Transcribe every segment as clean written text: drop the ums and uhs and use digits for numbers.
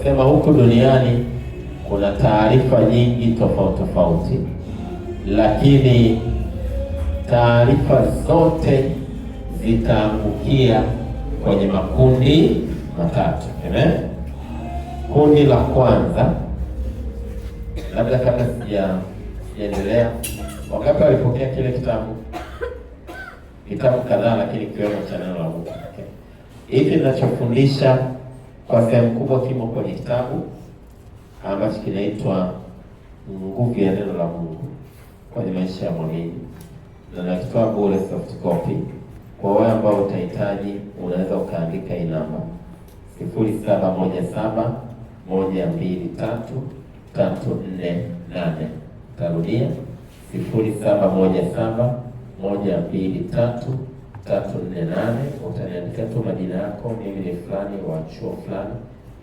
nikasema huku duniani kuna taarifa nyingi tofauti, lakini taarifa zote zitaangukia kwenye makundi matatu. Amen. Kundi la kwanza, labda kabla sijaendelea, wangapi walipokea kile kitabu kadhaa, lakini kiwemo cha neno la Mungu? Okay. Hiki ninachofundisha kwa sehemu kubwa kimo kwenye kitabu ambacho kinaitwa Nguvu ya Neno la Mungu kwenye Maisha ya Mwamini, na nakitoa bure soft copy. Kwa wale ambao utahitaji unaweza ukaandika hii namba 0717123348. Tarudia 0717123348. Utaniandika tu majina yako, mimi ni fulani wa chuo fulani,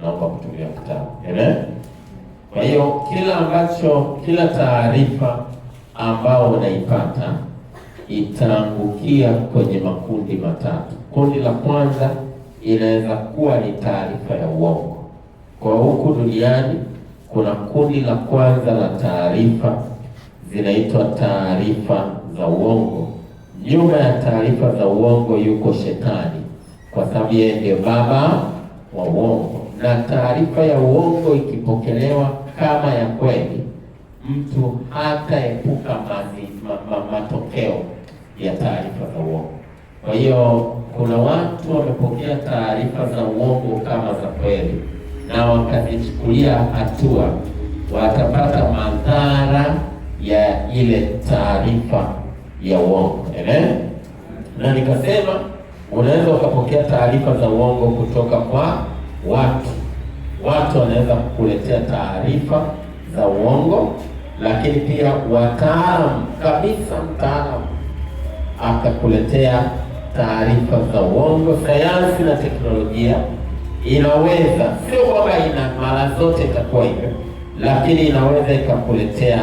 naomba kutumia kitabu. Amen. Kwa hiyo kila taarifa ambao unaipata itaangukia kwenye makundi matatu. Kundi la kwanza inaweza kuwa ni taarifa ya uongo. Kwa huku duniani kuna kundi la kwanza la taarifa zinaitwa taarifa za uongo. Nyuma ya taarifa za uongo yuko Shetani, kwa sababu yeye ndiye baba wa uongo. Na taarifa ya uongo ikipokelewa kama ya kweli, mtu hataepuka matokeo ya taarifa za uongo. Kwa hiyo kuna watu wamepokea taarifa za uongo kama za kweli na wakazichukulia hatua, watapata madhara ya ile taarifa ya uongo. Amen. Na nikasema unaweza ukapokea taarifa za uongo kutoka kwa watu wanaweza kukuletea taarifa za uongo, lakini pia wataalamu kabisa, mtaalamu akakuletea taarifa za uongo. Sayansi na teknolojia inaweza, sio kwamba ina mara zote itakuwa hivyo, lakini inaweza ikakuletea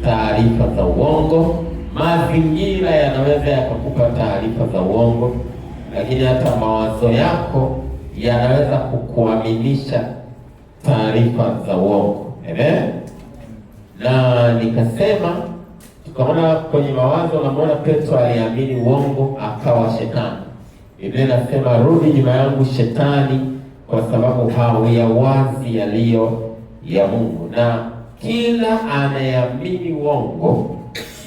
taarifa za uongo. Mazingira yanaweza yakakupa taarifa za uongo, lakini hata mawazo yako yanaweza kukuaminisha taarifa za uongo. Amen. Na nikasema tukaona kwenye mawazo, namwona Petro aliamini uongo akawa shetani. Biblia inasema rudi nyuma yangu Shetani, kwa sababu hauyawazi yaliyo ya Mungu. Na kila anayeamini uongo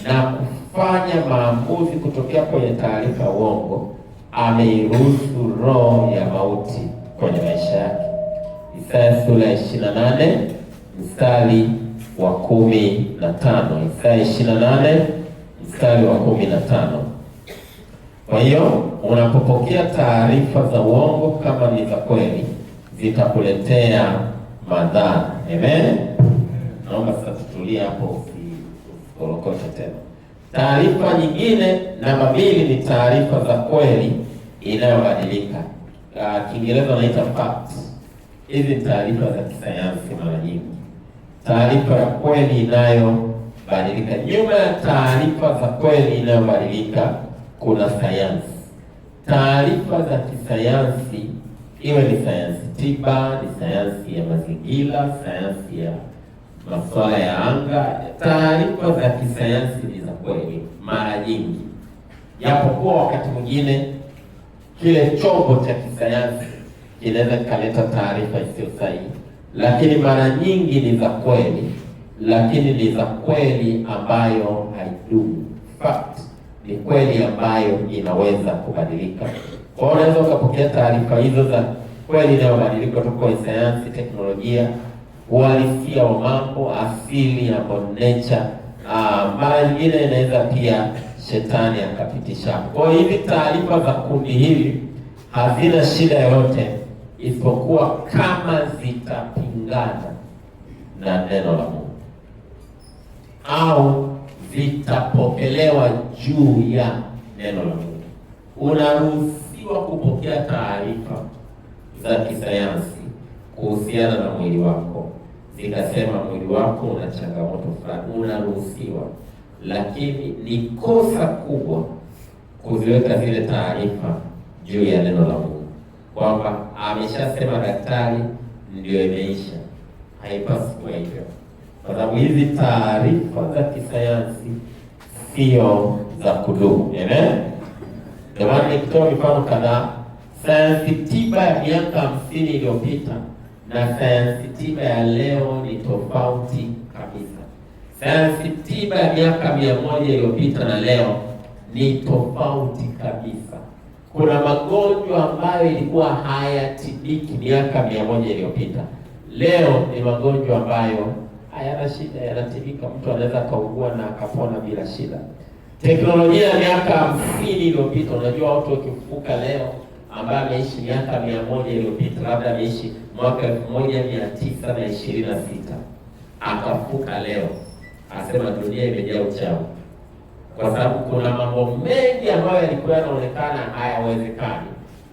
na kufanya maamuzi kutokea kwenye taarifa ya uongo ameiruhusu roho ya mauti kwenye maisha yake. Isaya sura ya 28 mstari wa 15. Isaya 28 mstari wa 15. Kwa hiyo unapopokea taarifa za uongo kama ni za kweli, zitakuletea madhara. Amen. Naomba sasa tutulie hapo, usikorokote tena. Taarifa nyingine namba 2 ni taarifa za kweli inayobadilika. Kiingereza wanaita facts. Hizi ni taarifa za kisayansi mara nyingi. Taarifa ya kweli inayobadilika. Nyuma ya taarifa za kweli inayobadilika kuna sayansi. Taarifa za kisayansi, iwe ni sayansi tiba, ni sayansi ya mazingira, sayansi ya masuala ya anga, taarifa za kisayansi ni za kweli mara nyingi, japokuwa wakati mwingine kile chombo cha kisayansi kinaweza kaleta taarifa isiyo sahihi, lakini mara nyingi ni za kweli, lakini ni za kweli ambayo haidumu. Fact ni kweli ambayo inaweza kubadilika. Kwa hiyo unaweza ukapokea taarifa hizo za kweli inayobadilika kutoka kwa sayansi, teknolojia, uhalisia wa mambo asili ya nature. Mara nyingine inaweza pia Shetani akapitisha. Kwa hiyo hivi taarifa za kundi hili hazina shida yoyote, isipokuwa kama zitapingana na neno la Mungu au zitapokelewa juu ya neno la Mungu. Unaruhusiwa kupokea taarifa za kisayansi kuhusiana na mwili wako, zikasema mwili wako una changamoto fulani, unaruhusiwa, lakini ni kosa kubwa kuziweka zile taarifa juu ya neno la Mungu, kwamba ameshasema daktari ndio imeisha. Haipaswi kuwa hivyo, kwa sababu hizi taarifa za kisayansi sio za kudumu. Ndio maana nikitoa mifano kadhaa, sayansi tiba ya miaka 50 iliyopita na sayansi tiba ya leo ni tofauti kabisa. Sayansi tiba ya miaka 100 iliyopita na leo ni tofauti kabisa. Kuna magonjwa ambayo ilikuwa hayatibiki miaka 100 iliyopita, leo ni magonjwa ambayo hayana shida, yanatibika. Mtu anaweza kaugua na akapona bila shida. Teknolojia ya miaka 50 iliyopita, unajua watu wakifufuka leo ambaye ameishi miaka 100 iliyopita, labda ameishi mwaka 1926 akafuka leo, asema dunia imejaa uchawi, kwa sababu kuna mambo mengi ambayo yalikuwa yanaonekana hayawezekani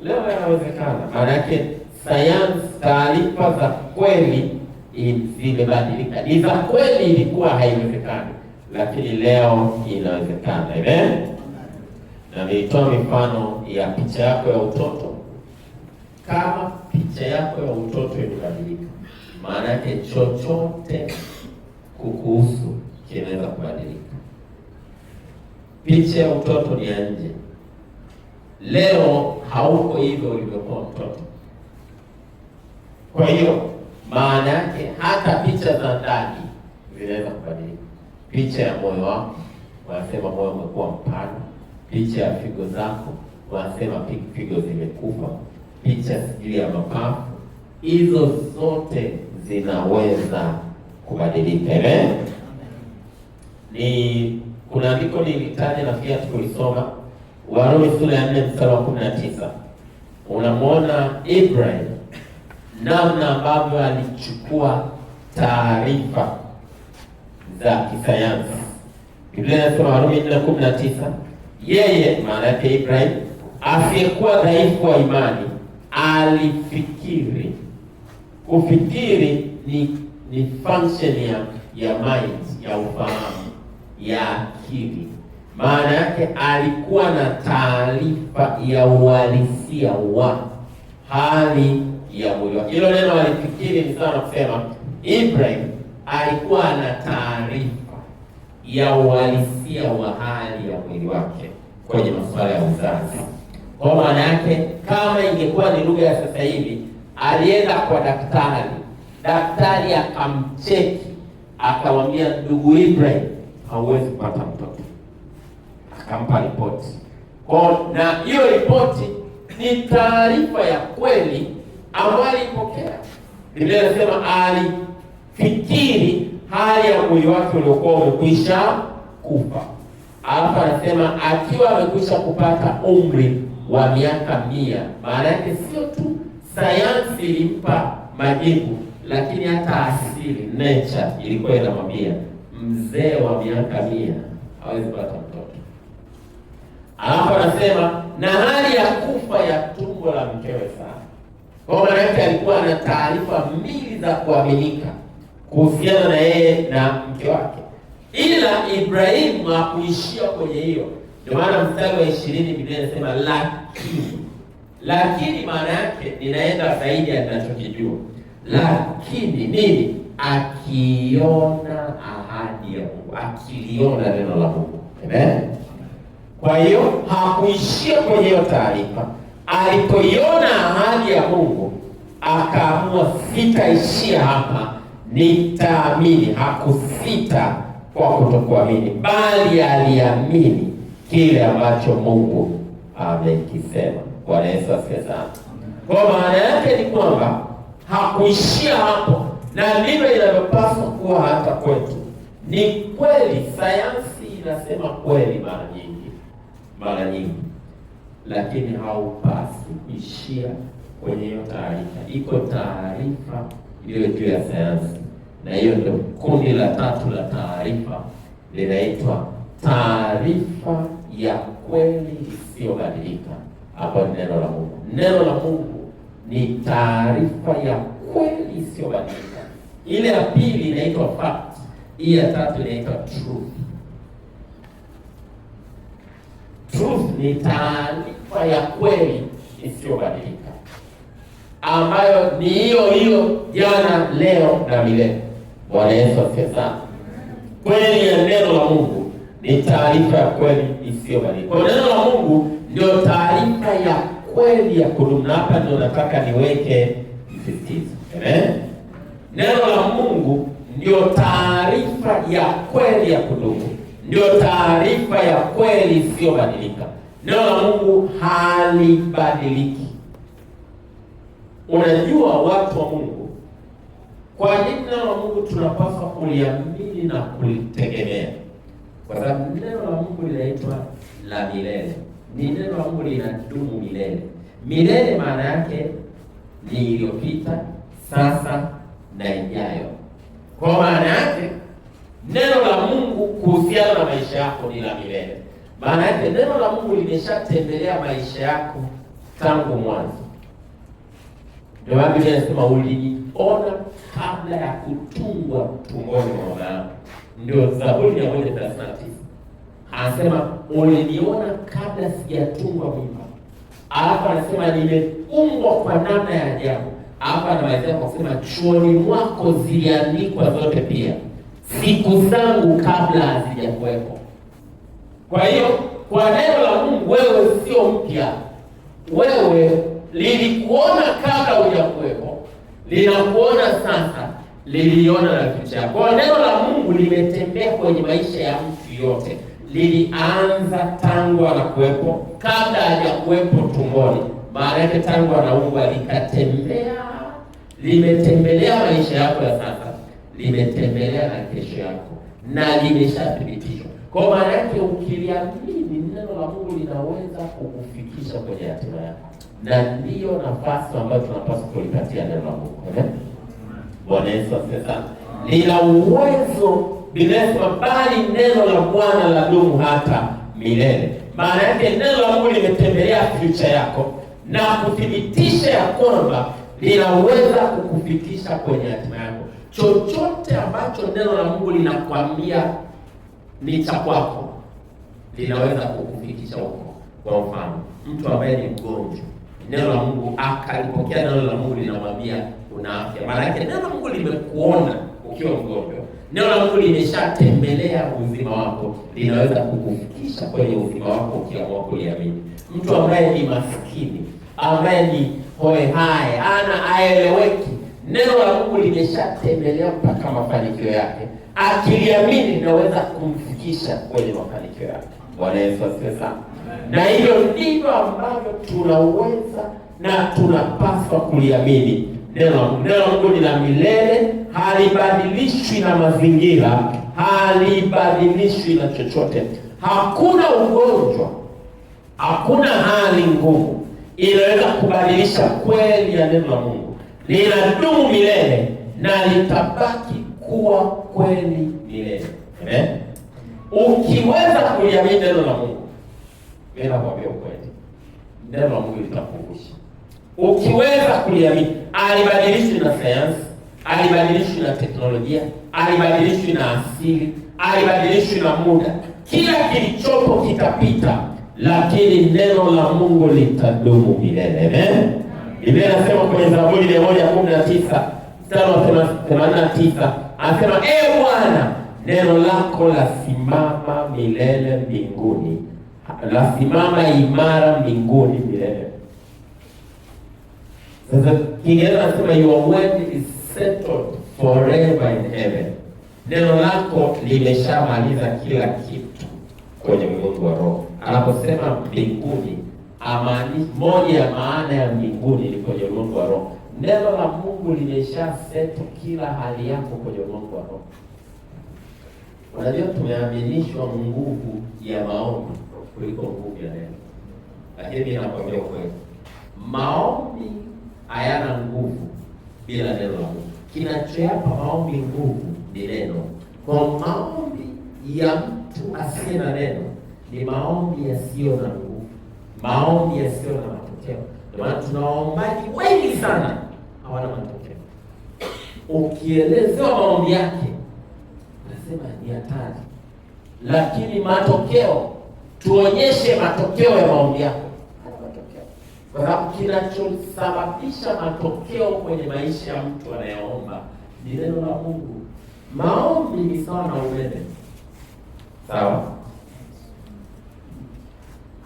leo yanawezekana. Maana yake sayansi, taarifa za kweli zimebadilika. Ni za kweli ilikuwa haiwezekani, lakini leo inawezekana. Amen. Na nilitoa mifano ya picha yako ya utoto. Kama picha yako ya utoto imebadilika, maana yake chochote kukuhusu kinaweza kubadilika. Picha ya utoto ni ya nje. Leo hauko hivyo ulivyokuwa mtoto. Kwa hiyo maana yake hata picha za ndani zinaweza kubadilika. Picha ya moyo wako, wanasema moyo umekuwa mpana. Picha ya figo zako, wanasema figo zimekufa. Picha sijui ya mapafu, hizo zote zinaweza kubadilika. Kuna andiko nilitaja na pia tulisoma Warumi sura ya 4 mstari wa 19. Unamwona Ibrahim namna ambavyo alichukua taarifa za kisayansi. Biblia inasema Warumi 4:19, yeye maana yake Ibrahim asiyekuwa dhaifu wa imani alifikiri. Kufikiri ni function ya mind, ya ufahamu, ya akili. Maana yake alikuwa na taarifa ya uhalisia wa hali ya mwili wake. Hilo neno alifikiri ni sawa na kusema Ibrahim alikuwa na taarifa ya uhalisia wa hali ya mwili wake kwenye masuala ya uzazi. Kwa maana yake kama ingekuwa ni lugha ya sasa hivi, alienda kwa daktari akamcheki, akamwambia ndugu Ibrahim hauwezi kupata mtoto, akampa ripoti. Na hiyo ripoti ni taarifa ya kweli ambayo alipokea. Biblia inasema alifikiri hali ya mwili wake uliokuwa umekwisha kufa. Alafu anasema akiwa amekwisha kupata umri wa miaka 100. Maana yake sio tu sayansi ilimpa majibu, lakini hata asili, nature, ilikuwa inamwambia mzee wa miaka 100 hawezi kupata mtoto. Alafu anasema na hali ya kufa ya tumbo la mkewe sana. Kwa maana yake alikuwa na taarifa mbili za kuaminika kuhusiana na yeye na mke wake. Ila Ibrahimu hakuishia kwenye hiyo. Ndio maana mstari wa 20 Biblia inasema lakini maana yake ninaenda zaidi ya ninachokijua. Lakini nini? Akiona ahadi ya Mungu, akiliona neno la Mungu. Amen. Kwa hiyo hakuishia kwenye hiyo taarifa. Alipoiona ahadi ya Mungu, akaamua sitaishia hapa, nitaamini. Hakusita kwa kutokuamini, bali aliamini kile ambacho Mungu amekisema. Bwana Yesu asifiwe sana. Kwa maana yake ni kwamba hakuishia hapo, na ndivyo inavyopaswa kuwa hata kwetu. Ni kweli sayansi inasema kweli mara nyingi, lakini haupasi kuishia kwenye hiyo taarifa. Iko taarifa iliyo juu ya sayansi, na hiyo ndio kundi la 3 la taarifa, linaitwa taarifa ya kweli isiyobadilika. Hapo ni neno la Mungu. Neno la Mungu ni taarifa ya kweli isiyobadilika. Ile ya pili inaitwa fact, hii ya 3 inaitwa truth. Truth ni taarifa ya kweli isiyobadilika. ambayo ni hiyo hiyo jana, leo na milele. Bwana Yesu asifiwe sana. Kweli ya neno la Mungu ni taarifa ya kweli isiyobadilika. Kwa neno la Mungu ndio taarifa ya kweli ya kudumu. Hapa ndio nataka niweke msisitizo. Amen. Neno la Mungu ndio taarifa ya kweli ya kudumu, ndio taarifa ya kweli isiyobadilika. Neno la Mungu halibadiliki. Unajua watu wa Mungu, kwa nini neno la Mungu tunapaswa kuliamini na kulitegemea? Kwa sababu neno la Mungu linaitwa la milele. Ni neno la Mungu linadumu milele. Milele maana yake ni iliyopita, sasa na ijayo. Kwa maana yake neno la Mungu kuhusiana na maisha yako ni la milele. Maana yake neno la Mungu limeshatembelea maisha yako tangu mwanzo. Ndio maana Biblia inasema uliniona kabla ya kutungwa tumboni mwa mama yangu. Ndio Zaburi 139. Anasema uliniona kabla sijatungwa mimba. Hapa anasema nimeumbwa kwa namna ya ajabu. Hapa anamalizia kwa kusema chuoni mwako ziliandikwa zote pia, siku zangu kabla hazijakuwepo. Kwa hiyo kwa neno la Mungu wewe sio mpya. Wewe lilikuona kabla hujakuwepo, linakuona sasa, liliona na kitu chako. Kwa neno la Mungu limetembea kwenye maisha ya mtu yote. Lilianza tangu anakuwepo, kabla hajakuwepo tumboni. Maana yake tangu anaumbwa likatembea, limetembelea maisha yako ya sasa, limetembelea na kesho yako, na limeshathibitishwa. Kwa maana yake ukiliamini neno la Mungu linaweza kukufikisha kwenye hatima yako, na ndiyo nafasi ambayo tunapaswa kulipatia neno la Mungu. Amen. Bwana Yesu asifiwe sana. Lina uwezo binafsi, bali neno la Bwana ladumu hata milele. Maana yake neno la Mungu limetembelea future yako na kuthibitisha ya kwamba linaweza kukufikisha kwenye hatima yako. Chochote ambacho neno la Mungu linakwambia ni cha kwako, linaweza kukufikisha huko. Kwa mfano, mtu ambaye ni mgonjwa, neno la Mungu akalipokea neno la Mungu linamwambia una afya. Maana yake neno la Mungu limekuona ukiwa mgonjwa. Neno la Mungu limeshatembelea uzima wako, linaweza kukufikisha kwenye uzima wako ukiamua kuliamini. Mtu ambaye ni maskini, ambaye ni hoehae, ana aeleweki, neno la Mungu limeshatembelea mpaka mafanikio yake. Akiliamini linaweza kumfikisha kwenye mafanikio yake. Bwana Yesu asifiwe sana. Na hivyo ndivyo ambavyo tunaweza na tunapaswa kuliamini neno la Mungu. Neno la Mungu ni la milele, halibadilishwi na mazingira, halibadilishwi na chochote. Hakuna ugonjwa, hakuna hali ngumu inaweza kubadilisha kweli ya neno la Mungu. Linadumu milele na litabaki kuwa kweli milele. Amen. Ukiweza kuliamini neno la Mungu, mimi nakwambia ukweli, neno la Mungu litakuvusha. Ukiweza kuliamini, alibadilishwi na sayansi, alibadilishwi na teknolojia, alibadilishwi na asili, alibadilishwi na muda. Kila kilichopo kitapita, lakini neno la Mungu litadumu milele. Amen. Biblia inasema kwenye Zaburi 119 mstari wa 89, anasema Bwana, neno lako lasimama milele mbinguni, lasimama imara mbinguni milele. Sasa Kiingereza anasema your word is settled forever in heaven. Neno lako limeshamaliza kila kitu kwenye ulimwengu wa roho. Anaposema mbinguni, moja ya maana ya mbinguni ni kwenye ulimwengu wa roho. Neno la Mungu limeshaseto kila hali yako kwenye ulimwengu wa roho. Unajua tumeaminishwa nguvu ya maombi kuliko nguvu ya neno. Lakini mimi nakwambia kweli, maombi hayana nguvu bila neno la Mungu. Kinachoyapa maombi nguvu ni neno. Kwa maombi ya mtu asiye na neno ni maombi yasiyo na nguvu, maombi yasiyo na matokeo. Ndio maana tunaombaji wengi sana hawana matokeo. Ukielezewa maombi yake unasema ni hatari, lakini matokeo, tuonyeshe matokeo ya maombi yako. Hana matokeo. kwa sababu kinachosababisha matokeo kwenye maisha ya mtu anayeomba ni neno la Mungu. Maombi ni sawa na umeme, sawa?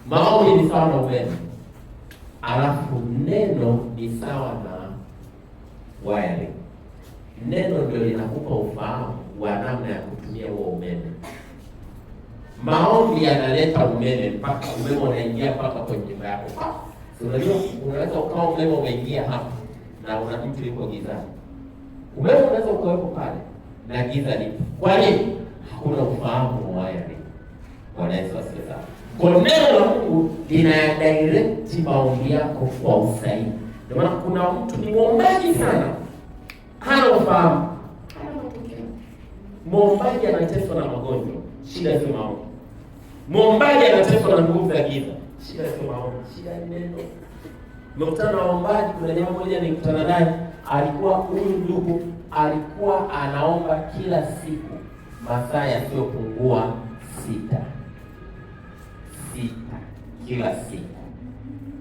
Maombi ni sawa na umeme, alafu neno ni sawa na wiring. Neno ndio linakupa ufahamu wa namna ya kutumia huo umeme. Maombi yanaleta umeme, mpaka umeme unaingia mpaka kwenye nyumba yako. Unajua, unaweza ukawa umeme umeingia hapa na una mtu yuko gizani. Umeme unaweza ukawepo pale na giza lipo. Kwa nini? Hakuna ufahamu wa wiring. Bwana Yesu asifiwe. Kwa neno la Mungu lina direct maombi yako kwa usahihi. Ndio maana kuna mtu ni mwombaji sana, hana ufahamu. Mwombaji anateswa na magonjwa, shida sio maombi. Mwombaji anateswa na nguvu za giza, shida sio maombi, shida ni neno. Nimekutana na waombaji, kuna jamaa mmoja nilikutana naye, alikuwa huyu ndugu alikuwa anaomba kila siku masaa yasiyopungua 6 kila siku.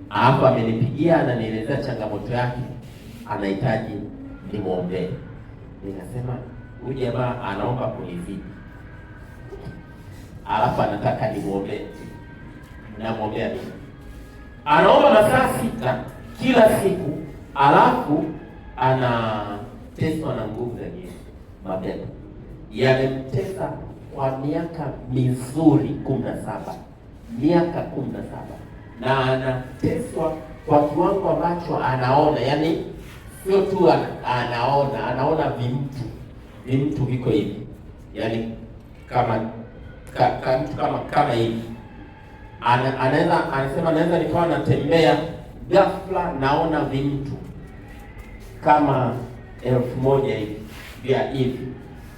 Hapo amenipigia ananielezea changamoto yake, anahitaji nimwombee. Nikasema huyu jamaa anaomba kunizidi, alafu anataka nimwombee. Namwombea nini? Anaomba masaa 6 kila siku, alafu anateswa na nguvu za giza, mapepo yamemtesa kwa miaka mizuri 17, miaka 17, na anateswa kwa kiwango ambacho anaona, yani sio tu anaona vimtu viko hivi, yani kama hivi. Anasema anaweza nikawa natembea, ghafla naona vimtu kama 1000 hivi vya hivi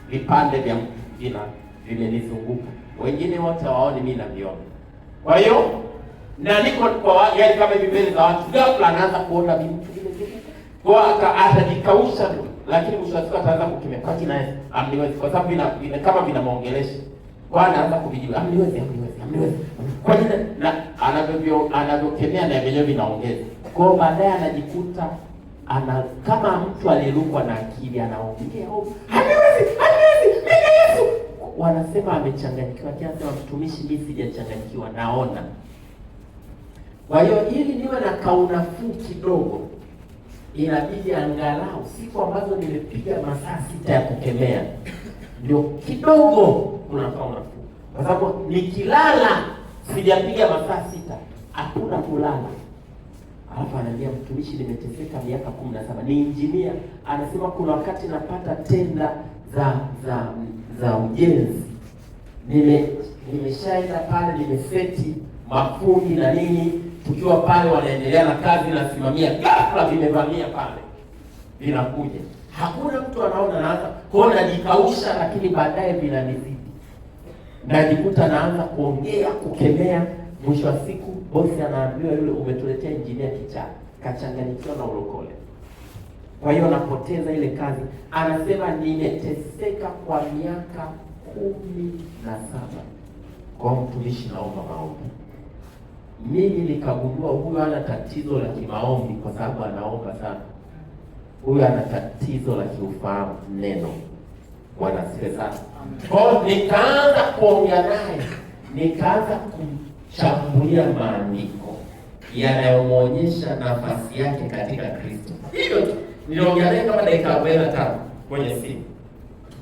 vipande vya vina vimenizunguka, wengine wote hawaoni, mimi naviona. Kwa hiyo na niko kwa yani kama hivi mbele za watu, ghafla anaanza kuona vimtu vimezunguka, kwa atajikausha, lakini mwisho wa siku ataanza kukimya paki naye amniwezi, kwa sababu vina kama vinamwongelesha, kwa anaanza kuvijibu amniwezi. Kwa nini? Na anavyokemea na yenyewe vinaongeza. Kwa baadaye anajikuta kama mtu aliyelukwa na akili, anaongea haniwezi mimi Yesu. Wanasema amechanganyikiwa, kiasi mtumishi, mimi sijachanganyikiwa, naona. Kwa hiyo ili niwe na kaunafuu kidogo, inabidi angalau siku ambazo nimepiga masaa 6 ya kukemea ndio kidogo kuna kaunafuu. Kwa sababu nikilala sijapiga masaa 6, hakuna kulala. Alafu ananiambia, mtumishi, nimeteseka miaka 17, ni engineer. Anasema kuna wakati napata tenda za ujenzi, nimeshaenda pale, nimeseti mafundi na nini, tukiwa pale wanaendelea na kazi, nasimamia, ghafla vimevamia pale, vinakuja, hakuna mtu anaona, naanza kuona najikausha, lakini baadaye vinanizidi, najikuta naanza kuongea, kukemea. Mwisho wa siku bosi anaambiwa, yule umetuletea engineer kichaa, kachanganyikiwa na ulokole. Kwa hiyo napoteza ile kazi. Anasema nimeteseka kwa miaka 17. Kwa mtumishi, naomba maombi. Mimi nikagundua huyu ana tatizo la kimaombi, kwa sababu anaomba sana. Huyu ana tatizo la kiufahamu neno. Bwana asifiwe sana. Kwa nikaanza kuongea naye, nikaanza kumchambulia maandiko yanayomwonyesha nafasi yake katika Kristo. Hivyo tu niliongea naye kama dakika 45 kwenye simu.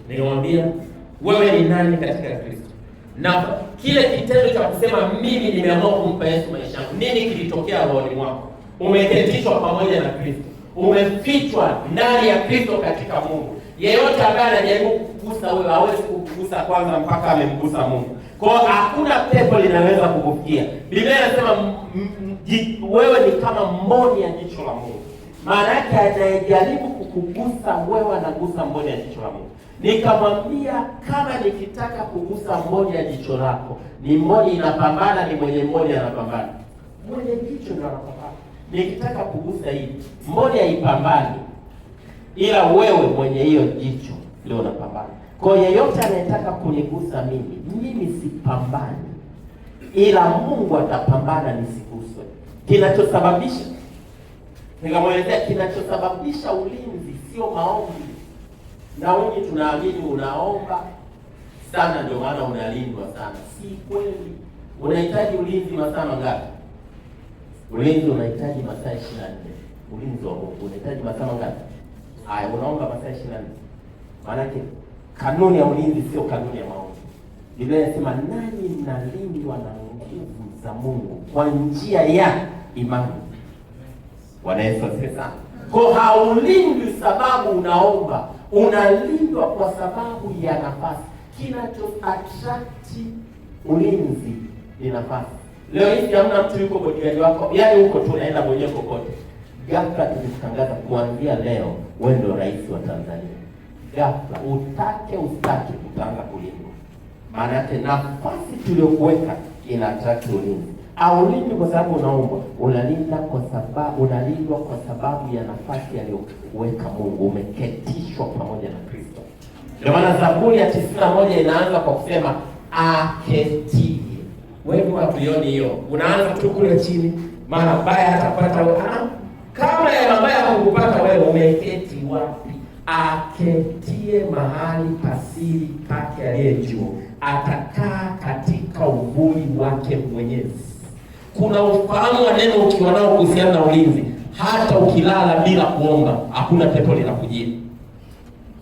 Nilimwambia, wewe ni nani katika Kristo? Na kile kitendo cha kusema mimi nimeamua kumpa Yesu maisha yangu, nini kilitokea rohoni mwako? Umeketishwa pamoja na Kristo, umefichwa ndani ya Kristo katika Mungu. Yeyote ambaye anajaribu kukugusa wewe hawezi kukugusa kwanza mpaka amemgusa Mungu. Kwa hiyo hakuna pepo linaweza kukufikia. Biblia inasema wewe ni kama mboni ya jicho la Mungu. Maana yake anayejaribu kukugusa wewe anagusa mboni ya jicho la Mungu. Nikamwambia, kama nikitaka kugusa mboni ya jicho lako, ni mboni inapambana, ni mwenye mboni anapambana. Mwenye jicho ndio anapambana. Nikitaka kugusa hii, mboni haipambani, ila wewe mwenye hiyo jicho ndio unapambana. Kwa yeyote anayetaka kunigusa mimi sipambani, ila Mungu atapambana nisiguswe. Kinachosababisha, nikamwelezea kinachosababisha ulinzi sio maombi. Na wengi tunaamini unaomba sana ndio maana unalindwa sana. Si kweli. Unahitaji ulinzi masaa mangapi? Ulinzi unahitaji masaa 24. Ulinzi wa Mungu unahitaji masaa mangapi? Haya, unaomba masaa 24. Maana yake kanuni ya ulinzi sio kanuni ya maombi. Biblia inasema nani mnalindwa na nguvu za Mungu kwa njia ya imani. Bwana Yesu asifiwe sana. Kwa haulindwi sababu unaomba, unalindwa kwa sababu ya nafasi. Kinacho attract ulinzi ni nafasi. Leo hivi hamna mtu yuko bodyguard wako, yaani huko tu unaenda mwenyewe kokote. Ghafla tumetangaza kuanzia leo wewe ndio rais wa Tanzania. Ghafla utake ustake utaanza kulindwa. Maana yake nafasi tuliyokuweka ina attract ulinzi. Aulindwi kwa sababu unaomba, unalindwa kwa sababu ya nafasi aliyokuweka Mungu. Umeketishwa pamoja na Kristo. Ndio maana Zaburi ya 91 inaanza kwa kusema aketie. Wewe hatuioni hiyo. Unaanza tu kule chini, mara baya atapata wewe. Kabla ya mabaya kukupata wewe umeketi wapi? Aketie mahali pasiri pake aliye juu, atakaa katika uvuli wake Mwenyezi. Kuna ufahamu wa neno ukiwa nao kuhusiana na ulinzi. Hata ukilala bila kuomba, hakuna pepo linakujia.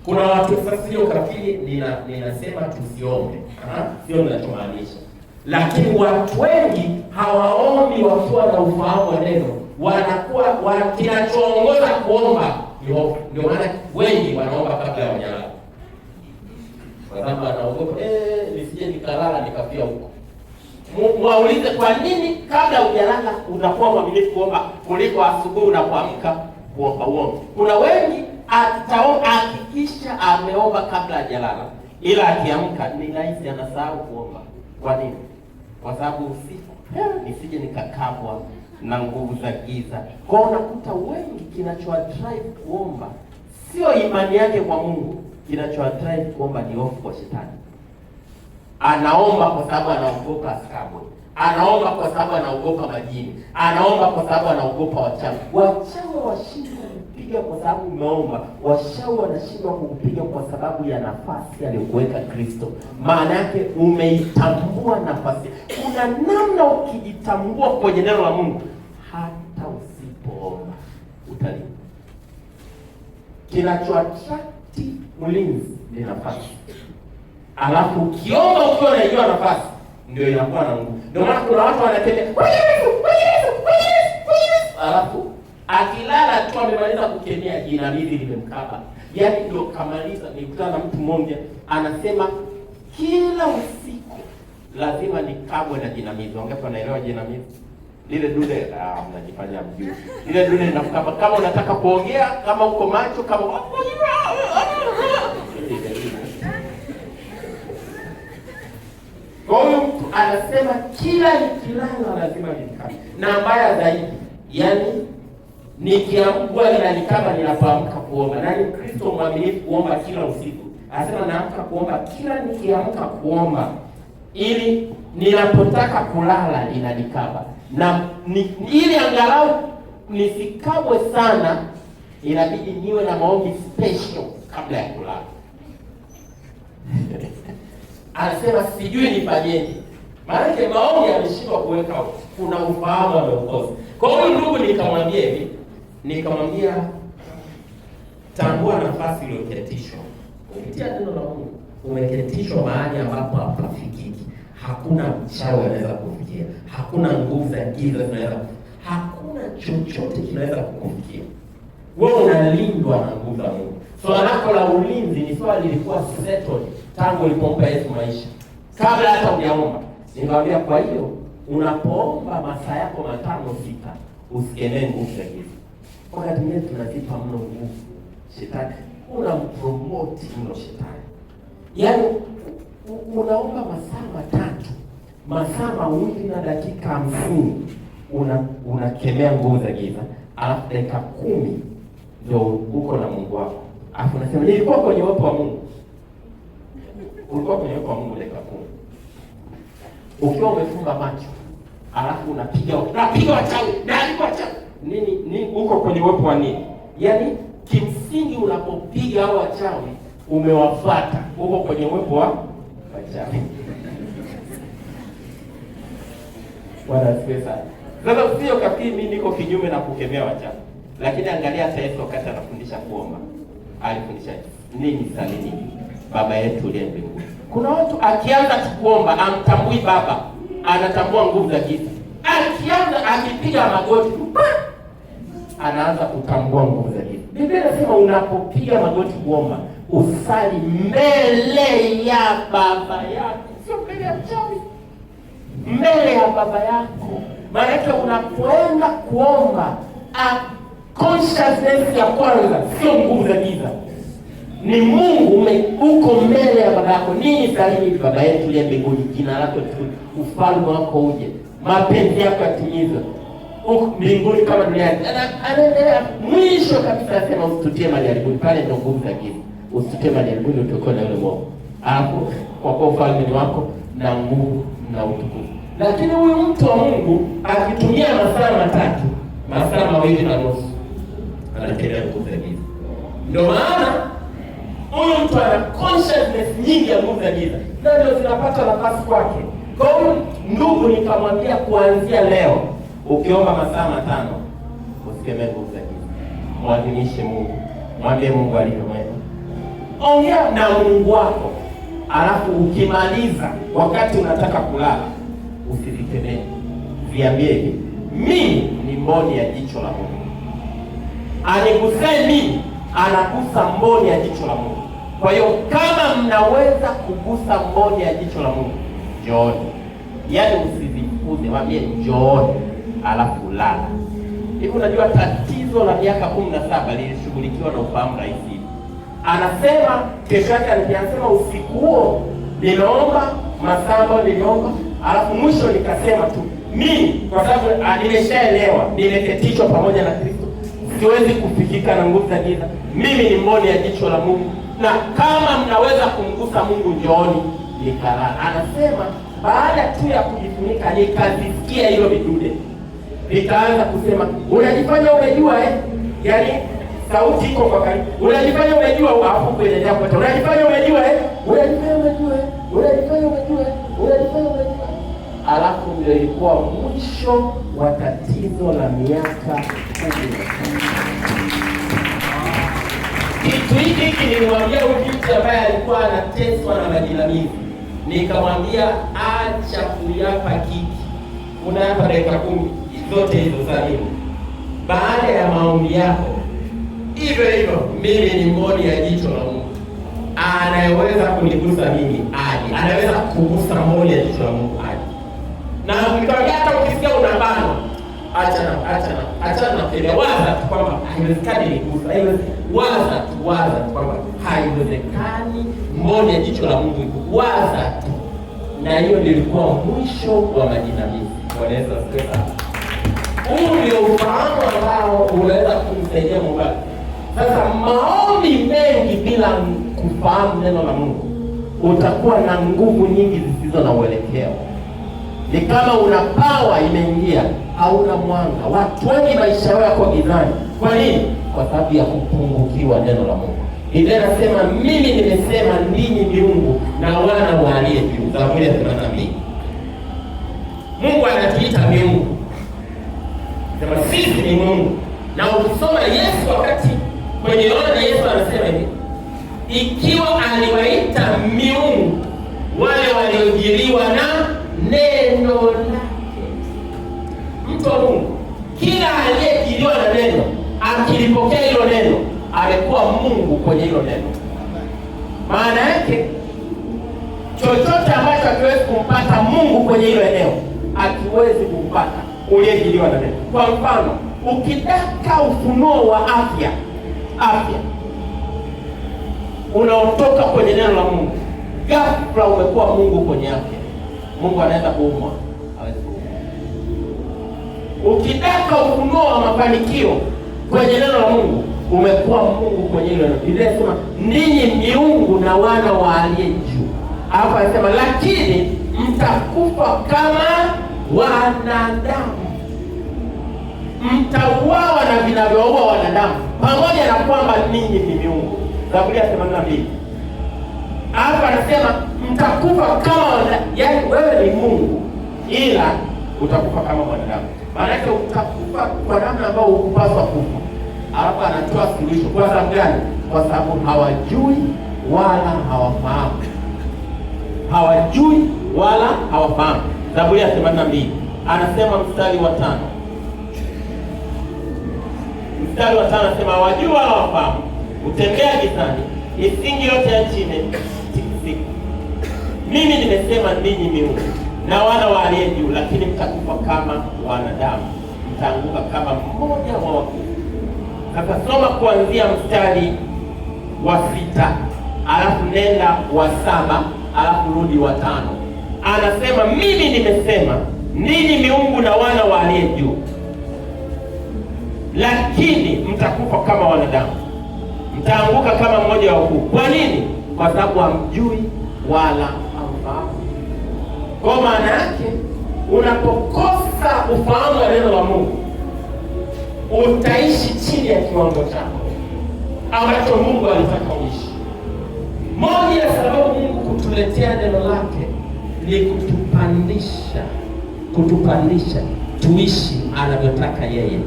Kuna watu sasa sio kafiri ninasema tusiombe. Sio ninachomaanisha. Lakini watu wengi hawaombi wakiwa na ufahamu wa neno. Wanakuwa kinachoongoza kuomba ni hofu. Ndio maana wengi wanaomba kabla ya kulala. Kwa sababu anaogopa nisije nikalala nikafia huko. Mwaulize kwa nini kabla hujalala unakuwa mwaminifu kuomba kuliko asubuhi unapoamka kuomba uombe. Kuna wengi hakikisha ameomba kabla hajalala, ila akiamka ni rahisi anasahau kuomba. Kwa nini? Kwa sababu usiku nisije nikakabwa na nguvu za giza. Kwa unakuta wengi kinachoadrive kuomba sio imani yake kwa Mungu, kinachoadrive kuomba ni hofu kwa shetani. Anaomba kwa sababu anaogopa askabwe. Anaomba kwa sababu anaogopa majini. Anaomba kwa sababu anaogopa wachawi. Wachawi washindwa kukupiga kwa sababu umeomba. Wachawi wanashindwa kukupiga kwa sababu ya nafasi aliyokuweka Kristo. Maana yake umeitambua nafasi. Kuna namna ukijitambua kwenye neno la Mungu, hata usipoomba utalindwa. Kinachoattract ulinzi ni nafasi. Alafu ukiomba ukiwa unajua nafasi, ndio inakuwa na nguvu. Ndio maana kuna watu wanatembea, alafu akilala tu amemaliza kukemea jinamizi limemkaba. Yaani ndio kamaliza. Nikutana na mtu mmoja anasema kila usiku lazima nikabwe na jinamizi. Wangapi wanaelewa jinamizi? Lile dude mnajifanya mjui. Lile dude linakukaba kama unataka kuongea, kama uko macho, kama kwa hiyo mtu anasema kila nikilala lazima nikabe. Na mbaya zaidi, yani nikiamka inanikaba ninapoamka kuomba. Nani Kristo mwaminifu kuomba kila usiku. Anasema naamka kuomba kila nikiamka kuomba ili ninapotaka kulala inanikaba. Na ili angalau nisikabwe sana inabidi niwe na maombi special kabla ya kulala. Anasema sijui nifanyeje. Maana maombi yameshindwa kuweka kuna ufahamu ameukosa. Kwa hiyo ndugu nikamwambia hivi, nikamwambia tambua nafasi iliyoketishwa. Kupitia neno la Mungu umeketishwa mahali ambapo hapafikiki. Hakuna mchawi anaweza kufikia. Hakuna nguvu za giza zinaweza. Hakuna chochote kinaweza kukufikia. Wewe unalindwa na nguvu za Mungu. Swala lako la ulinzi ni swali lilikuwa settled tangu ulipompa Yesu maisha. Kabla hata hujaomba. Nikamwambia kwa hiyo unapoomba masaa yako 5-6 usikemee nguvu za giza. Wakati mwingine tunazipa mno nguvu shetani. Unampromote mno shetani. Yaani unaomba masaa 3, masaa 2 na dakika 50 unakemea nguvu za giza. Alafu dakika 10 ndio uko na Mungu wako. Alafu unasema nilikuwa kwenye uwepo wa Mungu. Ulikuwa kwenye uwepo wa Mungu dakika 10. Ukiwa umefunga macho, alafu unapiga wachawi na alikuwa wachawi nini uko kwenye uwepo wa nini? Yaani kimsingi unapopiga hao wachawi umewafuata, uko kwenye uwepo wa wachawi. Bwana asifiwe sana. Sasa sio kafikiri mimi niko kinyume na kukemea wachawi. Lakini angalia hata Yesu wakati anafundisha kuomba. Alifundisha nini? Salini Baba yetu uliye mbinguni. Kuna watu akianza kuomba amtambui Baba, anatambua nguvu za giza. Akianza akipiga magoti anaanza kutambua nguvu za giza. Biblia inasema unapopiga magoti kuomba, usali mbele ya Baba yako, sio mbele ya mchawi. Mbele ya Baba yako. Maana yake unapoenda kuomba, consciousness ya kwanza sio nguvu za giza. Ni Mungu uko mbele ya Baba yako. Nini salini Baba yetu uliye mbinguni, jina lako litukuzwe, ufalme wako uje, mapenzi yako yatimizwe huko mbinguni kama duniani. Anaendelea mwisho kabisa anasema usitutie majaribuni. Pale ndio nguvu za giza. Usitutie majaribuni utokoe na yule mwovu. Hapo kwa kuwa ufalme ni wako na nguvu na utukufu. Lakini huyu mtu wa Mungu akitumia masaa 3, masaa 2.5 anaendelea nguvu za giza. Ndio maana huyu mtu ana consciousness nyingi ya nguvu za giza, na ndio zinapata nafasi kwake. Kwa hiyo ndugu, nikamwambia kuanzia leo ukiomba masaa 5 usikemee nguvu za giza. Mwadhimishe Mungu. Mwambie Mungu alivyo mwema. Ongea na Mungu wako. Alafu ukimaliza, wakati unataka kulala, usivikemee. Viambie, mimi ni mboni ya jicho la Mungu. Anigusee mimi, anagusa mboni ya jicho la Mungu. Kwa hiyo kama mnaweza kugusa mboni ya jicho la Mungu, njooni. Yaani usizifuze, waambie njooni, alafu lala. Hivi unajua tatizo la miaka 17 lilishughulikiwa na ufahamu rahisi. Anasema kesho yake anasema usiku huo niliomba masaa ambayo niliomba, alafu mwisho nikasema tu mimi kwa sababu nimeshaelewa, nimeketishwa pamoja na Kristo, siwezi kufikika na nguvu za giza. Mimi ni mboni ya jicho la Mungu, na kama mnaweza kumgusa Mungu njooni. Nikalala. Anasema baada tu ya kujifunika nikazisikia hilo vidude. Nikaanza kusema unajifanya umejua yaani sauti iko kwa karibu. Unajifanya umejua hapo kuendelea kwa. Unajifanya umejua unajifanya umejua unajifanya umejua unajifanya umejua. Alafu ndio ilikuwa mwisho wa tatizo la miaka 10. Kitu hiki nilimwambia mtu ambaye alikuwa anateswa na majirani. Nikamwambia acha kuyapa kiki. Unayapa dakika 10 zote hizo salini. Baada ya maombi yako, hivyo mimi ni mboni ya jicho la Mungu. Anayeweza kunigusa mimi aje. Anaweza kugusa mboni ya jicho la Mungu aje. Na nikamwambia hata ukisikia unabanwa, acha na kile waza kwamba haiwezekani nigusa. Waza kwamba haiwezekani mboni ya jicho la Mungu iko. Waza tu. Na hiyo nilikuwa mwisho wa majinamizi. Wanaweza kusema huu ndio ufahamu ambao unaweza kumsaidia Mungu. Sasa maombi mengi bila kufahamu neno la Mungu, utakuwa na nguvu nyingi zisizo na uelekeo. Ni kama una power imeingia, hauna mwanga. Watu wengi maisha yao yako gizani. Kwa nini? Kwa sababu ya kupungukiwa neno la Mungu. Biblia inasema mimi nimesema ninyi miungu na wana wa aliye juu. Zaburi ya 82. Mungu anatuita miungu. Sema sisi ni Mungu. Na ukisoma Yesu wakati kwenye Yohana, Yesu anasema hivi, ikiwa aliwaita miungu wale waliojiliwa na neno lake. Mtu wa Mungu, kila aliyejiliwa na neno, akilipokea hilo neno, amekuwa Mungu kwenye hilo neno. Maana yake chochote ambacho hakiwezi kumpata Mungu kwenye hilo eneo, hakiwezi kumpata uliyejiliwa na neno. Kwa mfano, ukitaka ufunuo wa afya unaotoka kwenye neno la Mungu, ghafla umekuwa Mungu kwenye afya. Mungu anaweza kuumwa, hawezi kuumwa. Ukitaka ufunuo wa mafanikio kwenye neno la Mungu, umekuwa Mungu kwenye hilo neno. Biblia inasema ninyi miungu na wana wa aliye juu. Hapa anasema lakini mtakufa kama wanadamu. Mtauawa na vinavyoua wanadamu, pamoja na kwamba ninyi ni miungu. Zaburi 82. Hapa anasema mtakufa kama wanadamu. Yaani wewe ni Mungu ila utakufa kama mwanadamu. Maana yake utakufa kwa namna ambayo hukupaswa kufa. Hapa anatoa suluhisho. Kwa sababu gani? Kwa sababu hawajui wala hawafahamu. Hawajui wala hawafahamu. Zaburi 82 anasema mstari wa 5. Mstari wa 5 anasema hawajui wala hawafahamu, utembea gizani, misingi yote ya nchi imetikisika. Mimi nimesema ninyi miungu na wana wa aliye juu, lakini mtakufa kama wanadamu, mtaanguka kama mmoja wa wakuu. Sasa soma kuanzia mstari wa 6, alafu nenda wa 7, alafu rudi wa 5. Anasema mimi nimesema ninyi miungu na wana wa aliye juu, lakini mtakufa kama wanadamu, mtaanguka kama mmoja wa wakuu. Kwa nini? Kwa sababu hamjui wala hamfahamu. Kwa maana yake unapokosa ufahamu wa neno la Mungu, utaishi chini ya kiwango chako ambacho Mungu alitaka uishi. Moja ya sababu Mungu kutuletea neno lake ni kutupandisha tuishi anavyotaka yeye.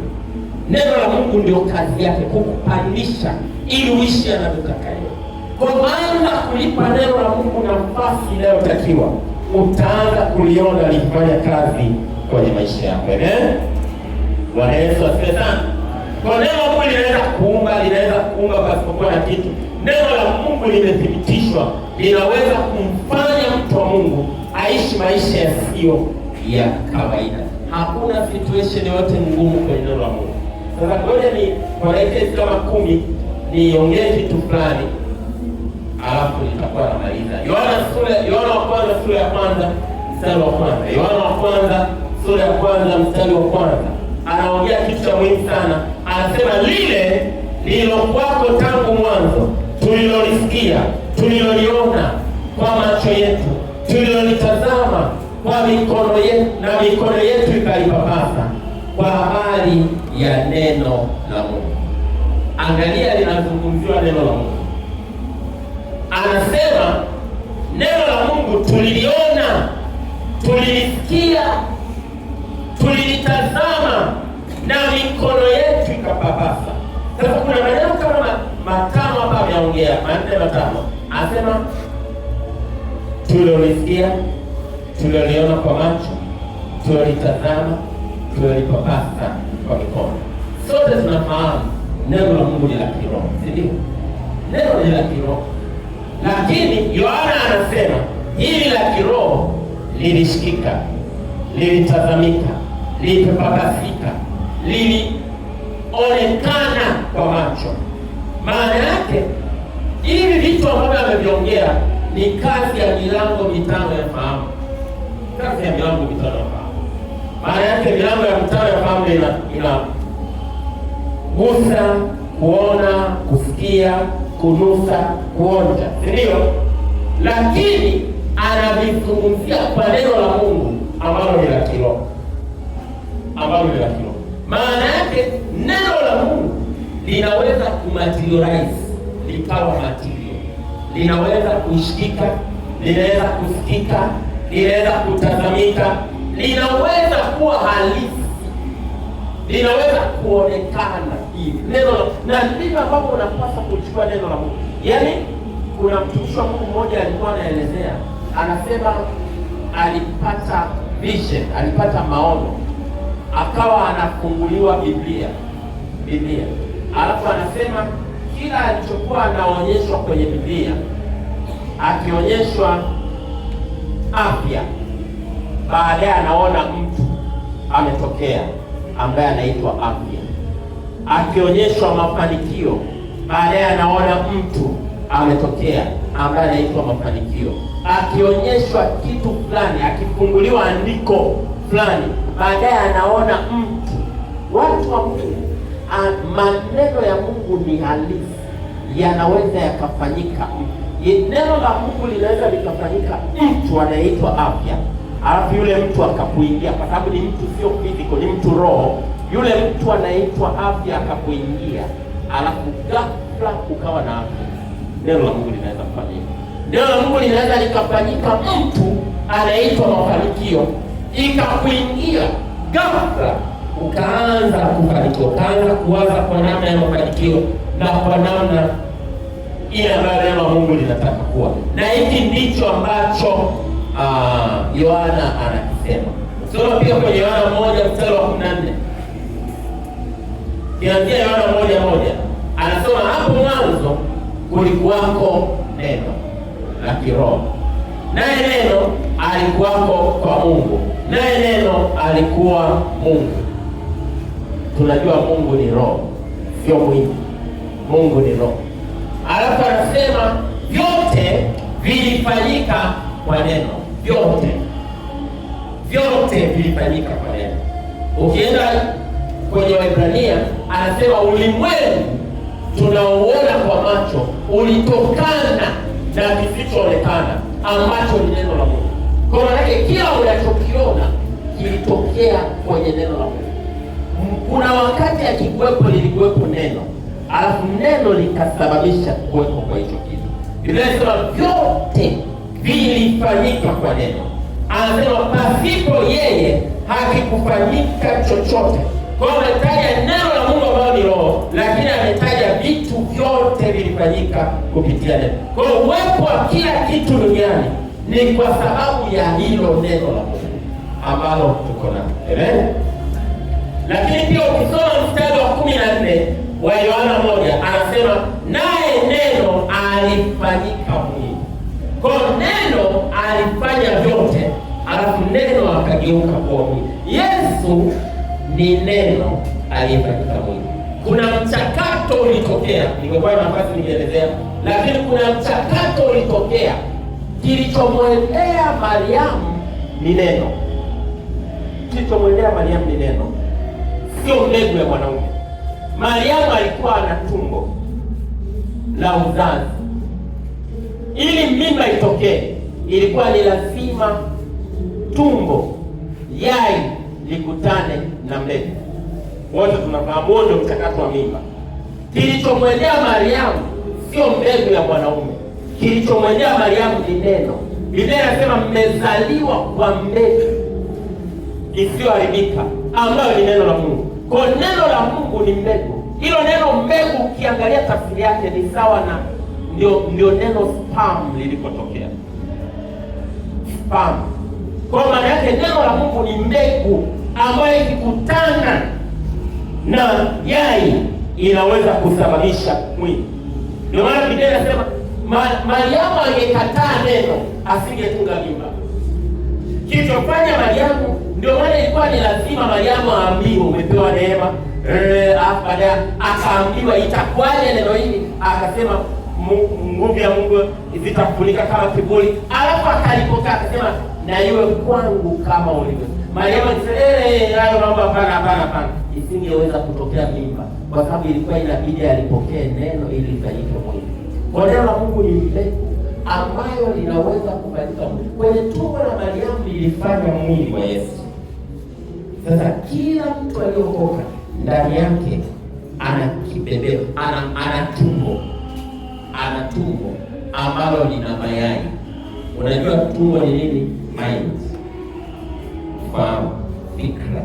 Neno la Mungu ndio kazi yake, kukupandisha ili uishi anavyotaka yeye. Kwa maana kulipa neno la Mungu nafasi inayotakiwa, utaanza kuliona likifanya kazi kwenye maisha yako. Bwana Yesu asifiwe sana. Kwa neno la Mungu linaweza kuumba pasipokuwa na kitu. Neno la Mungu limethibitishwa, linaweza kumfanya mtu wa Mungu aishi maisha yasiyo ya kawaida. Hakuna situation yote ngumu kwenye neno la Mungu. Sasa ngoja ni kwa dakika kama 10 niongee kitu fulani, alafu nitakuwa namaliza. Yohana wa kwanza sura ya 1 mstari wa 1. Yohana wa kwanza sura ya 1 mstari wa 1. Anaongea kitu cha muhimu sana. Anasema lile lililokuwako tangu mwanzo, tulilolisikia, tuliloliona kwa macho yetu, tulilolitazama kwa mikono yetu, na mikono yetu ikalipapasa kwa habari ya neno la Mungu. Angalia, linazungumziwa neno la Mungu. Anasema neno la Mungu tuliliona, tulilisikia, tulilitazama na mikono yetu ikapapasa. Sasa kuna maneno kama matano hapa ameongea, maneno matano. Anasema tulilisikia, tuliliona kwa macho, tulilitazama, tulilipapasa kwa mikono. Sote tunafahamu neno la Mungu ni la kiroho, si ndio? Neno ni la kiroho. Lakini Yohana anasema hili la kiroho lilishikika, lilitazamika, lilipapasika, lilionekana kwa macho. Maana yake hivi vitu ambavyo ameviongea ni kazi ya milango mitano ya fahamu. Kazi ya milango mitano ya fahamu. Maana yake milango ya mitano ya fahamu ina gusa, kuona, kusikia, kunusa, kuonja, si ndio? Lakini anavizungumzia kwa neno la Mungu ambalo ni la kiroho. Maana yake neno la Mungu linaweza kumaterialize, likawa material. Linaweza kushikika, linaweza kusikika, linaweza kutazamika, linaweza kuwa halisi, linaweza kuonekana hivi. Neno na ndivyo ambapo unapaswa kuchukua neno la Mungu. Yaani kuna mtumishi wa Mungu mmoja alikuwa anaelezea, anasema alipata vision, alipata maono, akawa anafunguliwa Biblia. Alafu anasema kila alichokuwa anaonyeshwa kwenye Biblia, akionyeshwa afya, baadaye anaona mtu ametokea ambaye anaitwa afya. Akionyeshwa mafanikio, baadaye anaona mtu ametokea ambaye anaitwa mafanikio. Akionyeshwa kitu fulani, akifunguliwa andiko fulani, baadaye anaona mtu. Watu wa Mungu, maneno ya Mungu ni halisi, yanaweza yakafanyika. Neno la Mungu linaweza likafanyika mtu anaitwa afya, alafu yule mtu akakuingia, kwa sababu ni mtu sio physical, ni mtu roho. Yule mtu anaitwa afya akakuingia, alafu ghafla ukawa na afya. Neno la Mungu linaweza kufanyika. Neno la Mungu linaweza likafanyika, mtu anaitwa mafanikio ikakuingia ghafla, ukaanza kufanikiwa, ukaanza kuwaza kwa namna ya mafanikio na kwa namna ile ambayo neno la Mungu linataka kuwa. Na hiki ndicho ambacho Yohana anakisema. Soma pia kwenye Yohana 1:14. Kianzia Yohana 1:1. Anasema hapo mwanzo kulikuwako neno la kiroho, naye neno alikuwako kwa Mungu, naye neno alikuwa Mungu. Tunajua Mungu ni roho, sio mwili. Mungu ni roho. Alafu anasema vyote vilifanyika kwa neno. Vyote vilifanyika kwa neno. Ukienda kwenye Waebrania anasema ulimwengu tunaouona kwa macho ulitokana na kisichoonekana ambacho ni neno la Mungu. Kwa maana kila unachokiona kilitokea kwenye neno la Mungu. Kuna wakati akikuwepo lilikuwepo neno, alafu neno likasababisha kuwepo kwa hicho kitu. Biblia inasema vyote vilifanyika kwa neno. Anasema pasipo yeye hakikufanyika chochote. Kwa hiyo ametaja neno la Mungu ambalo ni roho, lakini ametaja vitu vyote vilifanyika kupitia neno. Kwa hiyo uwepo wa kila kitu duniani ni kwa sababu ya hilo neno la Mungu ambalo tuko nalo. Amen. Lakini pia ukisoma mstari wa 14 wa Yohana 1 anasema naye neno alifanyika mwili. Kwa neno alifanya vyote, alafu neno akageuka kuwa mwili. Yesu ni neno aliyefanyika mwili. Kuna mchakato ulitokea, nimekuwa na nafasi nielezea, lakini kuna mchakato ulitokea. Kilichomwendea Mariamu ni neno. Kilichomwendea Mariamu ni neno, sio mbegu ya mwanaume. Mariamu alikuwa na tumbo la uzazi. Ili mimba itokee, ilikuwa ni lazima tumbo, yai likutane na mbegu. Wote tunafahamu ndio mchakato wa mimba. Kilichomwendea Mariamu sio mbegu ya mwanaume. Kilichomwendea Mariamu ni neno. Biblia inasema mmezaliwa kwa mbegu isiyoharibika ambayo ni neno la Mungu. Kwa neno la Mungu ni mbegu. Hilo neno mbegu ukiangalia tafsiri yake ni sawa na ndio neno sperm lilipotokea. Sperm. Kwa maana yake neno la Mungu ni mbegu ambayo ikikutana na yai inaweza kusababisha mwili. Ndio maana Biblia inasema Mariamu angekataa neno asingetunga mimba. Kilichofanya Mariamu, ndio maana ilikuwa ni lazima Mariamu aambiwe umepewa neema. Baadaye akaambiwa itakuwaje neno hili, akasema nguvu ya Mungu zitakufunika kama kivuli. Alafu akalipokea akasema na iwe kwangu kama ulivyo. Mariamu akisema hayo mambo hapana, isingeweza kutokea mimba, kwa sababu ilikuwa inabidi alipokee neno ili ifanyike mwili. Kwa neno la Mungu ni mbegu ambayo linaweza kufanyika mwili. Kwenye tumbo la Mariamu lilifanya mwili wa Yesu. Sasa kila mtu aliyeokoka ndani yake ana kibebeo, ana tumbo ambalo lina mayai. Unajua tumbo ni nini? Mind, fahamu, fikra.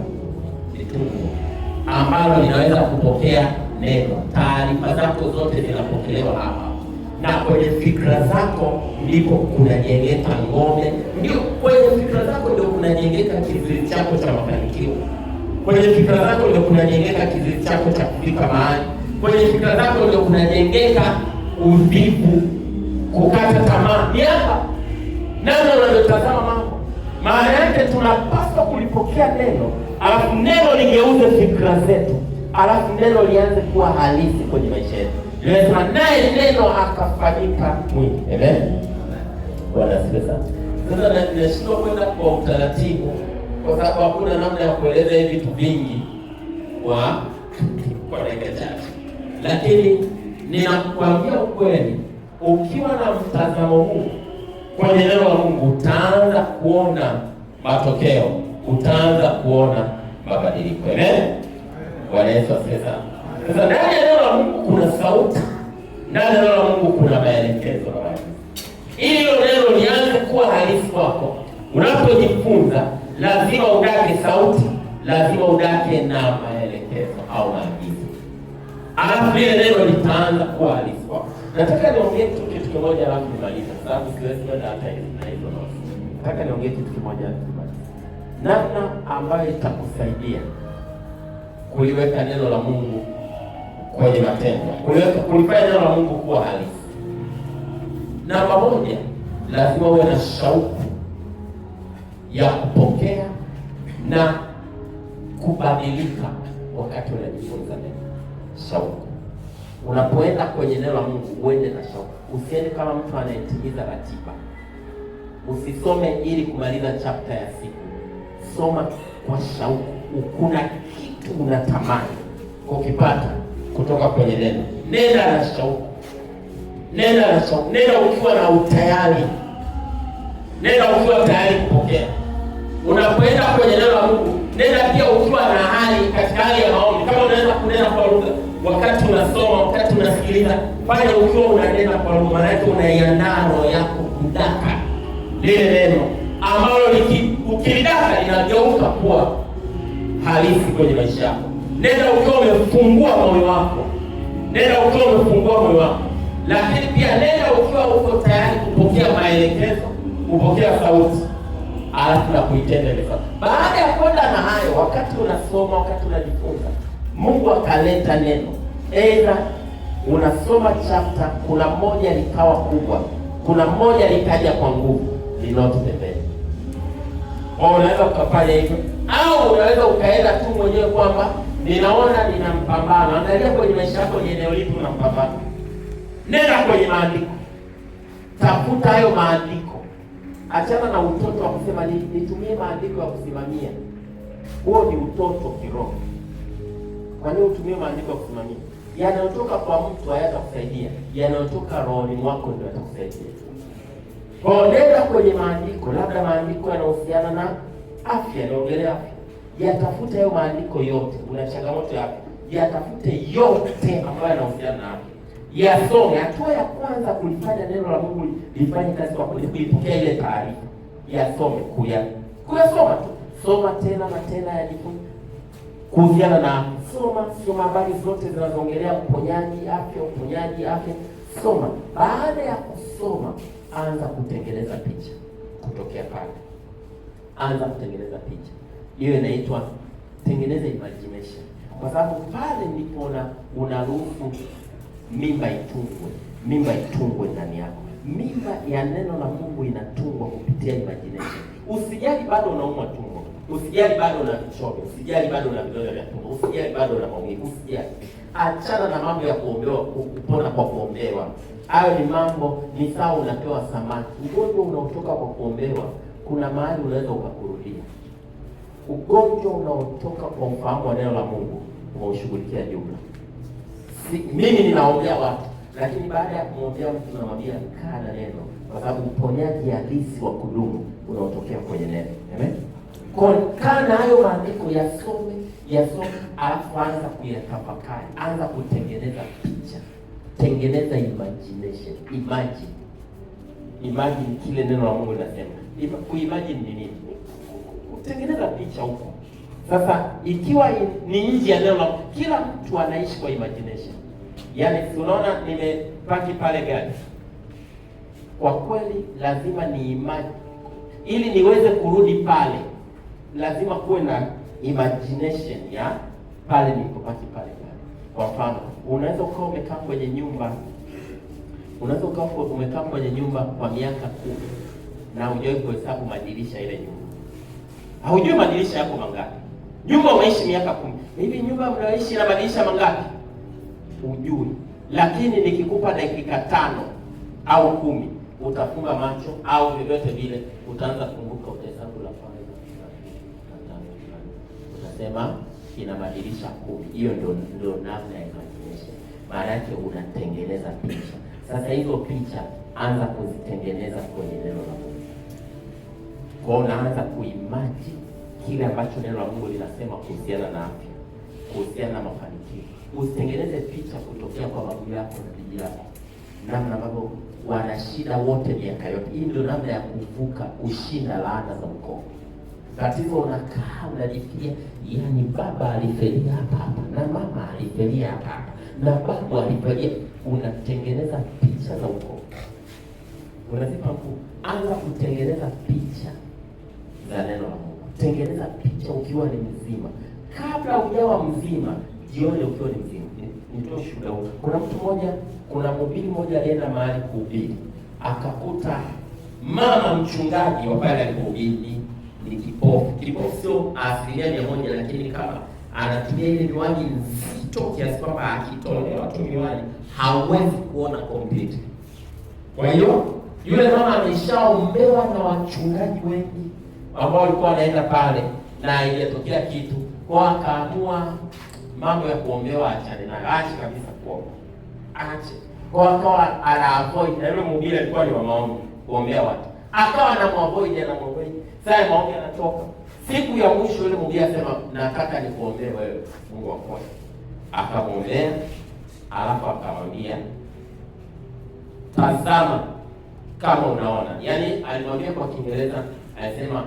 Ni tumbo ambalo linaweza kupokea neno. Taarifa zako zote zinapokelewa hapa, na kwenye fikra zako ndipo kunajengeka ngome. Ndio kwenye fikra zako ndio kunajengeka kizuizi chako cha mafanikio. Kwenye fikra zako ndio kunajengeka kizuizi chako cha kufika mahali. Kwenye fikra zako ndio kunajengeka uvivu, kukata tamaa. Ni hapa namna unavyotazama mambo. Maana yake tunapaswa kulipokea neno, alafu neno ligeuze fikra zetu, alafu neno lianze kuwa halisi kwenye maisha yetu. Lazima naye neno akafanyika mwili. Amen. Bwana asifiwe sana. Sasa ninashindwa kwenda kwa utaratibu kwa sababu hakuna namna ya kueleza hivi vitu vingi kwa dakika chache. Lakini ninakwambia ukweli, ukiwa na mtazamo huu kwenye neno la Mungu utaanza kuona matokeo, utaanza kuona mabadiliko. Bwana Yesu asifiwe sana. Sasa ndani ya neno la Mungu kuna sauti, ndani ya neno la Mungu kuna maelekezo. Ili hilo neno lianze kuwa halisi kwako, unapojifunza lazima udake sauti, lazima udake na maelekezo au maagizo. Alafu ile neno litaanza kuwa halisi kwako. Nataka niongee kitu kimoja alafu nimalize, sababu siwezi kwenda hata hizo notes. Nataka niongee kitu kimoja alafu nimalize. Namna ambayo itakusaidia kuliweka neno la Mungu kwenye matendo, kulifanya neno la Mungu kuwa halisi. Namba moja, lazima uwe na shauku ya kupokea na kubadilika wakati unajifunza neno. Shauku. Unapoenda kwenye neno la Mungu uende na shauku. Usiende kama mtu anayetimiza ratiba. Usisome ili kumaliza chapter ya siku. Soma kwa shauku. Kuna kitu unatamani ukipata kutoka kwenye neno. Nenda na shauku. Nenda na shauku. Nenda ukiwa na utayari. Nenda ukiwa tayari kupokea. Unapoenda kwenye neno la Mungu, nenda pia ukiwa na hali, katika hali ya maombi. Kama unaweza kunena kwa lugha wakati unasoma, wakati unasikiliza, fanya ukiwa unanena kwa lugha. Maana yake unaiandaa roho yako kudaka lile neno ambalo ukilidaka linageuka kuwa halisi kwenye maisha yako. Nenda ukiwa umefungua moyo wako. Nenda ukiwa umefungua moyo wako. Lakini pia nenda ukiwa uko tayari kupokea maelekezo, kupokea sauti, alafu na kuitenda ile sauti. Baada ya kwenda na hayo, wakati unasoma, wakati unajifunza, Mungu akaleta neno. Aidha unasoma chapter, kuna moja likawa kubwa, kuna moja likaja kwa nguvu, linalotembea. Unaweza ukafanya hivyo, au unaweza ukaenda tu mwenyewe kwamba ninaona nina mpambano. Angalia kwenye maisha yako ni eneo lipi unampambana. Nenda kwenye maandiko. Tafuta hayo maandiko. Achana na utoto wa kusema nitumie maandiko ya kusimamia. Huo ni utoto kiroho. Kwa nini utumie maandiko ya kusimamia? Yanayotoka kwa mtu hayatakusaidia. Yanayotoka rohoni mwako ndio yatakusaidia. Kwa nenda kwenye maandiko, labda maandiko yanahusiana na afya, yanaongelea afya. Yatafute hayo maandiko yote. Una changamoto ya afya, yatafute yote ambayo yanahusiana na afya. Yasome. Hatua ya kwanza kulifanya neno la Mungu lifanye kazi kwa kuipokea ile taarifa. Yasome, kuyasoma tu. Soma tena na tena, yajifunze kuhusiana na soma habari zote zinazoongelea uponyaji afya. Soma. Baada ya kusoma, anza kutengeneza picha kutokea pale. Anza kutengeneza picha. Hiyo inaitwa tengeneza imagination. Kwa sababu pale ndipo unaruhusu mimba itungwe ndani yako. Mimba ya neno la Mungu inatungwa kupitia imagination. Usijali bado unaumwa tumbo. Usijali bado una kichomi. Usijali bado una vidonda vya tumbo. Usijali bado una maumivu. Usijali. Achana na mambo ya kuombewa, kupona kwa kuombewa. Hayo ni mambo, ni sawa unapewa samaki. Ugonjwa unaotoka kwa kuombewa, kuna mahali unaweza ukakurudia. Ugonjwa unaotoka kwa ufahamu wa neno la Mungu, unaushughulikia jumla. Mimi ninaombea watu, lakini baada ya kumwombea mtu namwambia kaa na neno, kwa sababu uponyaji halisi wa kudumu unaotokea kwenye neno. Amen. Kwa kaa na hayo maandiko, yasome, alafu anza kuyatafakari, anza kutengeneza picha. Tengeneza imagination. Imagine kile neno la Mungu linasema. Kuimagine ni nini? Kutengeneza picha huko. Sasa ikiwa ni nje ya neno la Mungu, kila mtu anaishi kwa imagination. Yaani unaona nimepaki pale gari. Kwa kweli lazima ni imagine. Ili niweze kurudi pale, lazima kuwe na imagination ya pale nilipopaki pale gari. Kwa mfano, unaweza ukawa umekaa kwenye nyumba. Kwa miaka 10 na hujawahi kuhesabu madirisha ile nyumba. Haujui madirisha yako mangapi. Nyumba umeishi miaka 10. Hivi nyumba mnaishi na madirisha mangapi? Hujui. Lakini nikikupa dakika 5 au 10, utafunga macho au vyovyote vile utaanza kumbuka, utahesabu la kwanza, utasema ina madirisha 10. Hiyo ndio namna ya imagination. Maana yake unatengeneza picha. Sasa hizo picha anza kuzitengeneza kwenye neno la Mungu. Kwa unaanza kuimagine kile ambacho neno la Mungu linasema kuhusiana na afya, kuhusiana na mafanikio. Usitengeneze picha kutokea kwa babu yako na bibi yako, namna ambavyo wana shida wote miaka yote. Hii ndio namna ya kuvuka, kushinda laana za ukoo. Tatizo unakaa unajifikiria, yani baba alifelia hapa na mama alifelia hapa na babu alifelia. Unatengeneza picha za ukoo, unazipa nguvu. Anza kutengeneza picha za neno la Mungu. Tengeneza picha ukiwa ni mzima, kabla hujawa mzima, jione ukiwa ni mzima. Nitoe shuhuda huu. Kuna mhubiri mmoja alienda mahali kuhubiri, akakuta mama mchungaji wa pale alipohubiri ni kipofu. Kipofu sio 100%, lakini kama anatumia ile miwani nzito kiasi kwamba akitolewa tu miwani hawezi kuona complete. Kwa hiyo yule mama ameshaombewa na wachungaji wengi ambao walikuwa wanaenda pale na ilitokea kitu, kwa akaamua mambo ya kuombewa achane na aache kabisa kuomba. Aache. Kwa akawa ana avoid, na yule mhubiri alikuwa ni wa maombi, kuombea watu. Akawa na avoid. Sasa maombi yanatoka. Siku ya mwisho yule mhubiri asema, nataka nikuombee wewe, Mungu akoe. Akamwombea, alafu akamwambia, tazama kama unaona. Yaani alimwambia kwa Kiingereza, anasema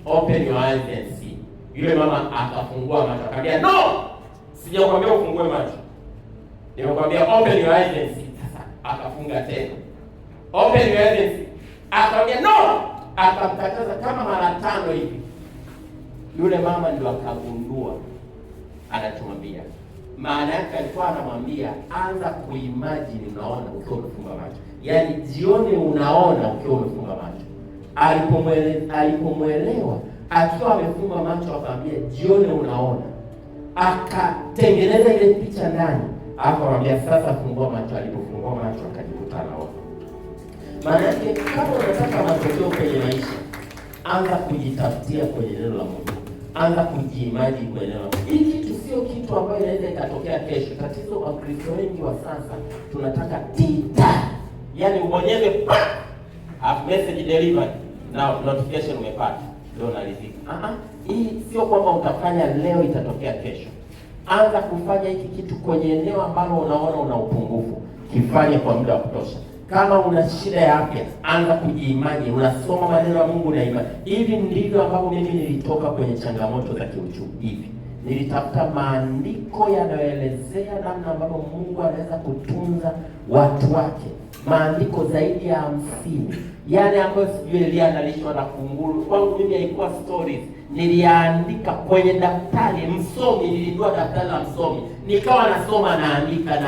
open your eyes and see. Yule mama akafungua macho, akamwambia no, sijakwambia ufungue macho, nimekwambia open your eyes and see. Sasa akafunga tena, open your eyes and see. Akamwambia no, akamkataza kama mara 5 hivi. Yule mama ndio akagundua anachomwambia. Maana yake alikuwa anamwambia anza kuimagine unaona ukiwa umefunga macho. Yaani jione unaona ukiwa umefunga macho. Alipomwelewa akiwa amefunga macho, akamwambia jione unaona. Akatengeneza ile picha ndani, akamwambia sasa fungua macho. Alipofungua macho akajikuta anaona. Maana yake kama unataka matokeo kwenye maisha, anza kujitafutia kwenye neno la Mungu. Anza kujiimagine kwenye neno la Mungu. Hii kitu sio kitu ambayo inaweza ikatokea kesho. Tatizo wa Kristo wengi wa sasa tunataka tita. Yaani ubonyeze pa, message delivered na notification umepata, ndio unaridhika. Hii sio kwamba utafanya leo itatokea kesho. Anza kufanya hiki kitu kwenye eneo ambalo unaona una upungufu. Kifanye kwa muda wa kutosha. Kama una shida ya afya, anza kujiimagine unasoma maneno ya Mungu na imani. Hivi ndivyo ambavyo mimi nilitoka kwenye changamoto za kiuchumi. Hivi nilitafuta maandiko yanayoelezea namna ambavyo Mungu anaweza kutunza watu wake. Maandiko zaidi ya 50. Yaani ambayo sijui Elia analishwa na kunguru. Kwangu mimi haikuwa stories. Niliandika kwenye daftari msomi, nilidua daftari la msomi. Nikawa nasoma naandika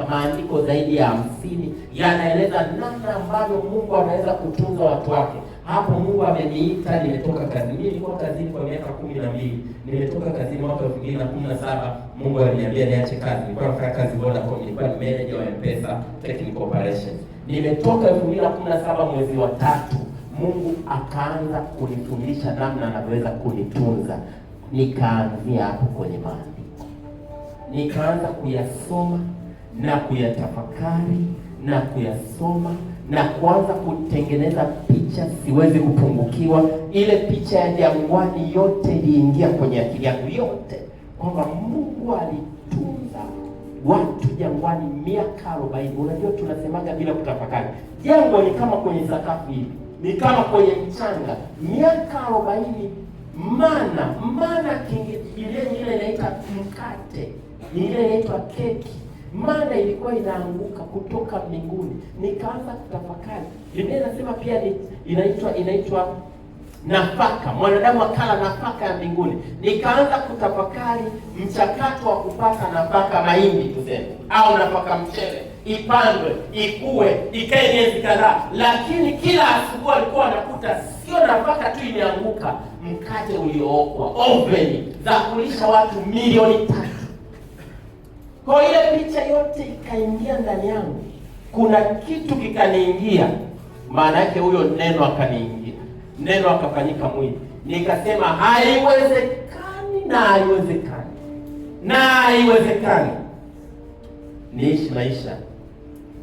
maandiko zaidi ya 50 yanaeleza namna ambavyo Mungu anaweza kutunza watu wake. Hapo Mungu ameniita, nimetoka kazi. Mimi nilikuwa kazini kwa miaka 12. Nimetoka kazini mwaka 2017. Mungu aliniambia niache kazi. Nilikuwa nafanya kazi Vodacom, nilikuwa ni manager wa M-Pesa Technical Operations. Nimetoka 2017 mwezi wa 3. Mungu akaanza kunifundisha namna anavyoweza kunitunza. Nikaanzia hapo kwenye maandiko. Nikaanza kuyasoma na kuyatafakari na kuyasoma na kuanza kutengeneza picha, siwezi kupungukiwa. Ile picha ya jangwani yote iliingia kwenye akili yangu yote, kwamba Mungu alitunza watu jangwani miaka 40. Unajua tunasemaga bila kutafakari. Jangwa ni kama kwenye sakafu hivi, ni kama kwenye mchanga. Miaka 40 mana Kiingereza ile inaitwa mkate, ile inaitwa keki. Mana ilikuwa inaanguka kutoka mbinguni. Nikaanza kutafakari. Biblia inasema pia inaitwa nafaka. Mwanadamu akala nafaka ya mbinguni. Nikaanza kutafakari mchakato wa kupata nafaka mahindi tuseme, au nafaka mchele, ipandwe, ikue, ikae miezi kadhaa. Lakini kila asubuhi alikuwa anakuta sio nafaka tu imeanguka, mkate uliookwa, oven za kulisha watu milioni 3. Kwa ile picha yote ikaingia ndani yangu. Kuna kitu kikaniingia. Maana yake huyo neno akaniingia. Neno akafanyika mwili. Nikasema haiwezekani na haiwezekani. Na haiwezekani niishi maisha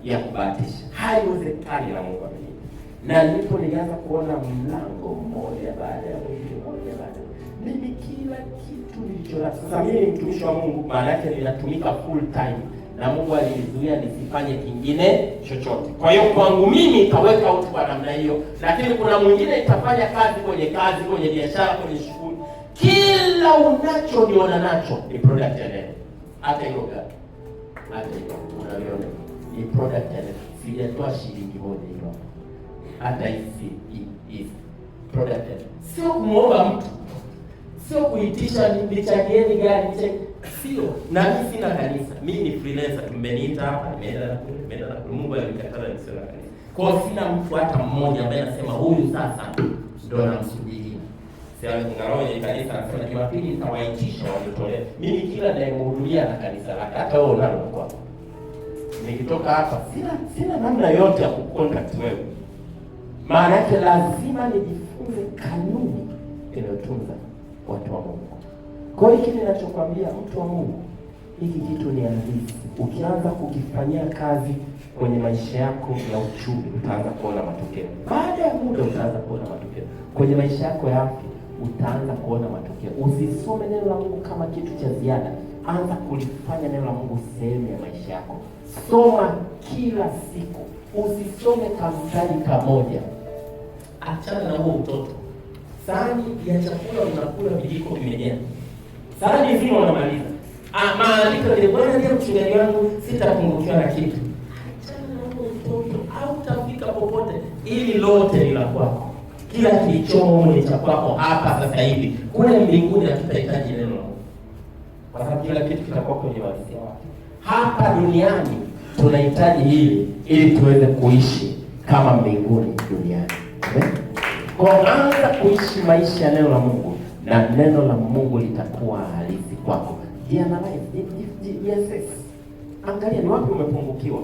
ya kubahatisha. Haiwezekani na Mungu amenipa. na ndipo nilianza kuona mlango mmoja baada ya mmoja baada. Mimi kila kitu nilichonacho sasa, mimi ni mtumishi wa Mungu, maana yake ninatumika full time, na Mungu alinizuia nisifanye kingine chochote. Kwa hiyo kwangu mimi itaweka out kwa namna hiyo, lakini kuna mwingine itafanya kazi, kwenye biashara, kwenye shughuli. Kila unachoniona nacho ni product ya neno. Hata hiyo gari, hata hiyo unaona ni product ya neno. Sijatoa shilingi moja hiyo. Hata hii product ya neno. Sio kumuomba mtu, sio kuitisha nichagieni gari, sio. Na mimi sina kanisa, mimi ni freelancer. Tumeniita hapa, nimeenda na Mungu alikataza nisio na kanisa. Kwa hiyo sina mtu hata mmoja ambaye anasema huyu sasa ndio namsubiria. Sasa ngarawa ya kanisa anasema Jumapili nitawaitisha wajitolee. Mimi kila ninayemhudhuria na kanisa lake, hata wewe unalo kwa. Nikitoka hapa sina namna yote ya kucontact wewe. Maana yake lazima nijifunze kanuni inayotunza watu wa Mungu. Kwa hiyo hiki ninachokwambia mtu wa Mungu, hiki kitu ni halisi. Ukianza kukifanyia kazi kwenye maisha yako ya uchumi, utaanza kuona matokeo. Baada ya muda utaanza kuona matokeo. Kwenye maisha yako ya afya utaanza kuona matokeo. Usisome neno la Mungu kama kitu cha ziada. Anza kulifanya neno la Mungu sehemu ya maisha yako. Soma kila siku. Usisome kamstari kamoja. Achana na huo utoto. Sahani ya chakula unakula vijiko vimejaa. Sahani nzima unamaliza. Maandiko ni Bwana ndiye mchungaji wangu, sitapungukiwa na kitu. Achana na huo utoto, au utafika popote. Ili lote ni la kwako. Kila kilichomo ni cha kwako hapa sasa hivi. Kule mbinguni hatutahitaji neno la Mungu, kwa sababu kila kitu kitakuwa kwenye uhalisia wake. Hapa duniani tunahitaji hili ili tuweze kuishi kama mbinguni duniani. Amen. Kwa anza kuishi maisha ya neno la Mungu, na neno la Mungu litakuwa halisi kwako. Yes. Angalia ni wapi umepungukiwa.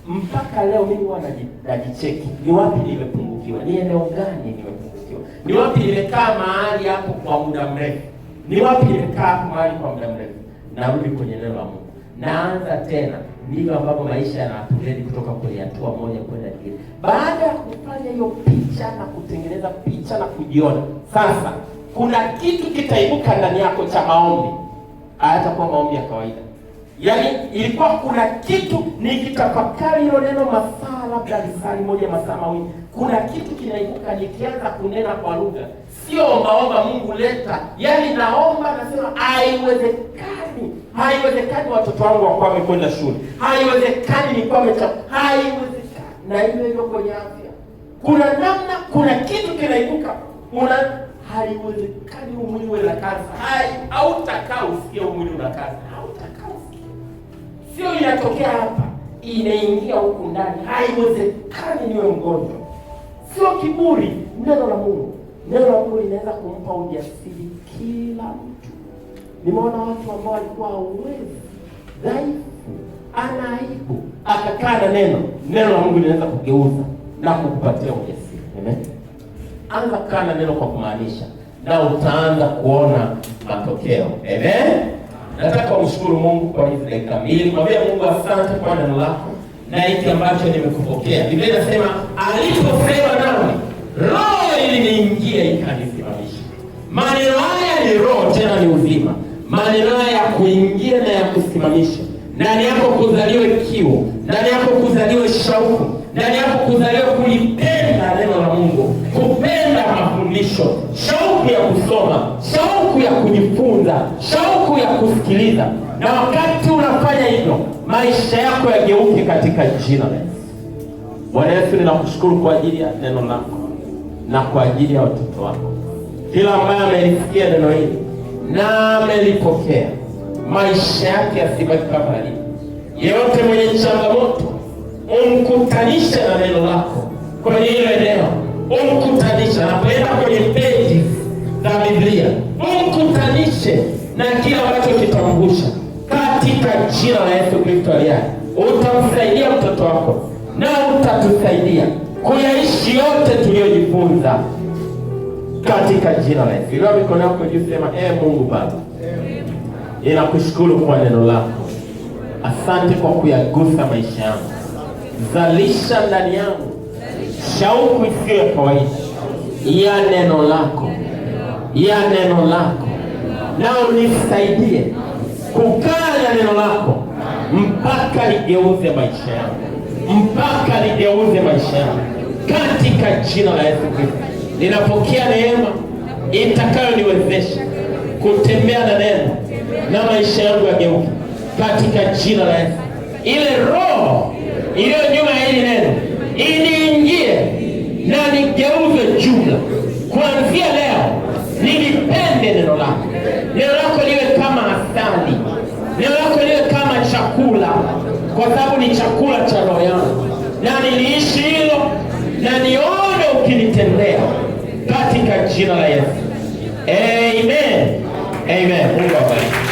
Mpaka leo mimi huwa najicheki. Ni wapi nimepungukiwa? Ni eneo gani nimepungukiwa? Ni wapi nimekaa mahali hapo kwa muda mrefu? Ni wapi nimekaa mahali kwa muda mrefu? Narudi kwenye neno la Mungu. Naanza tena. Ndivyo ambapo maisha yanatuledi kutoka kwenye hatua moja kwenda nyingine. Baada ya kufanya hiyo picha na kutengeneza picha na kujiona, sasa kuna kitu kitaibuka ndani yako cha maombi. Hayatakuwa maombi ya kawaida. Yaani ilikuwa kuna kitu nikitafakari hilo neno masaa labda lisali moja, masaa mawili. Kuna kitu kinaibuka nikianza kunena kwa lugha. Sio omba Mungu leta. Yaani naomba nasema haiwezekani watoto wangu wako wamekwenda shule. Haiwezekani nilikuwa haiwezekani. Na hivyo kwenye afya. Kuna kitu kinaibuka. Haiwezekani umwili uwe na kansa. Hautakaa usikie umwili una kansa. Sio inatokea hapa, inaingia huku ndani. Haiwezekani niwe mgonjwa. Sio kiburi. Neno la Mungu linaweza kumpa ujasiri kila mtu. Nimeona watu ambao walikuwa hawezi, dhaifu, ana aibu, akakaa na neno la Mungu linaweza kugeuza na kukupatia ujasiri. Amen. Anza kukaa na neno kwa kumaanisha, na utaanza kuona matokeo. Amen. Nataka umshukuru Mungu kwa hizi dakika mbili. Mwambie Mungu asante kwa neno lako na hiki ambacho nimekupokea. Biblia inasema aliposema nami, roho iliniingia ikanisimamisha. Maneno haya ni roho, tena ni uzima. Maneno haya ya kuingia na ya kusimamisha. Ndani yako kuzaliwe kiu, ndani yako kuzaliwe shauku, ndani yako kuzaliwe kulipenda neno la Mungu, kupenda mafundisho, shauku ya kusoma, shauku ya kujifunza, shauku ya kusikiliza. Na wakati unafanya hivyo, maisha yako yageuke katika jina la Yesu. Bwana Yesu, ninakushukuru kwa ajili ya neno lako na kwa ajili ya watoto wako. Kila ambaye amelisikia neno hili na amelipokea, maisha yake yasibaki kama yalivyo. Yeyote mwenye changamoto, umkutanishe na neno lako kwenye ile eneo. Umkutanishe anapoenda kwenye pages za Biblia. Umkutanishe na kile ambacho kitamgusha katika jina la Yesu Kristo aliye. Utamsaidia mtoto wako na utatusaidia kuyaishi yote tuliyojifunza katika jina la Yesu. Inua mikono yako juu, sema Mungu Baba, ninakushukuru kwa neno lako. Asante kwa kuyagusa maisha yangu. Zalisha ndani yangu shauku isiyo ya kawaida ya neno lako, ya neno lako. Nao nisaidie kukaa na neno lako mpaka ligeuze maisha yangu, mpaka ligeuze maisha yangu, katika jina la Yesu Kristo. Ninapokea neema itakayoniwezesha kutembea na neno na maisha yangu yageuke, katika jina la Yesu. Ile roho iliyo nyuma ya hili neno iniingie na nigeuze jumla. Kuanzia leo nilipende neno lako. Neno lako liwe kama asali, neno lako liwe kama chakula, kwa sababu ni chakula cha roho yangu, na niliishi hilo na nione ukinitendea, katika jina la Yesu. Amen. Amen. Mungu awabariki.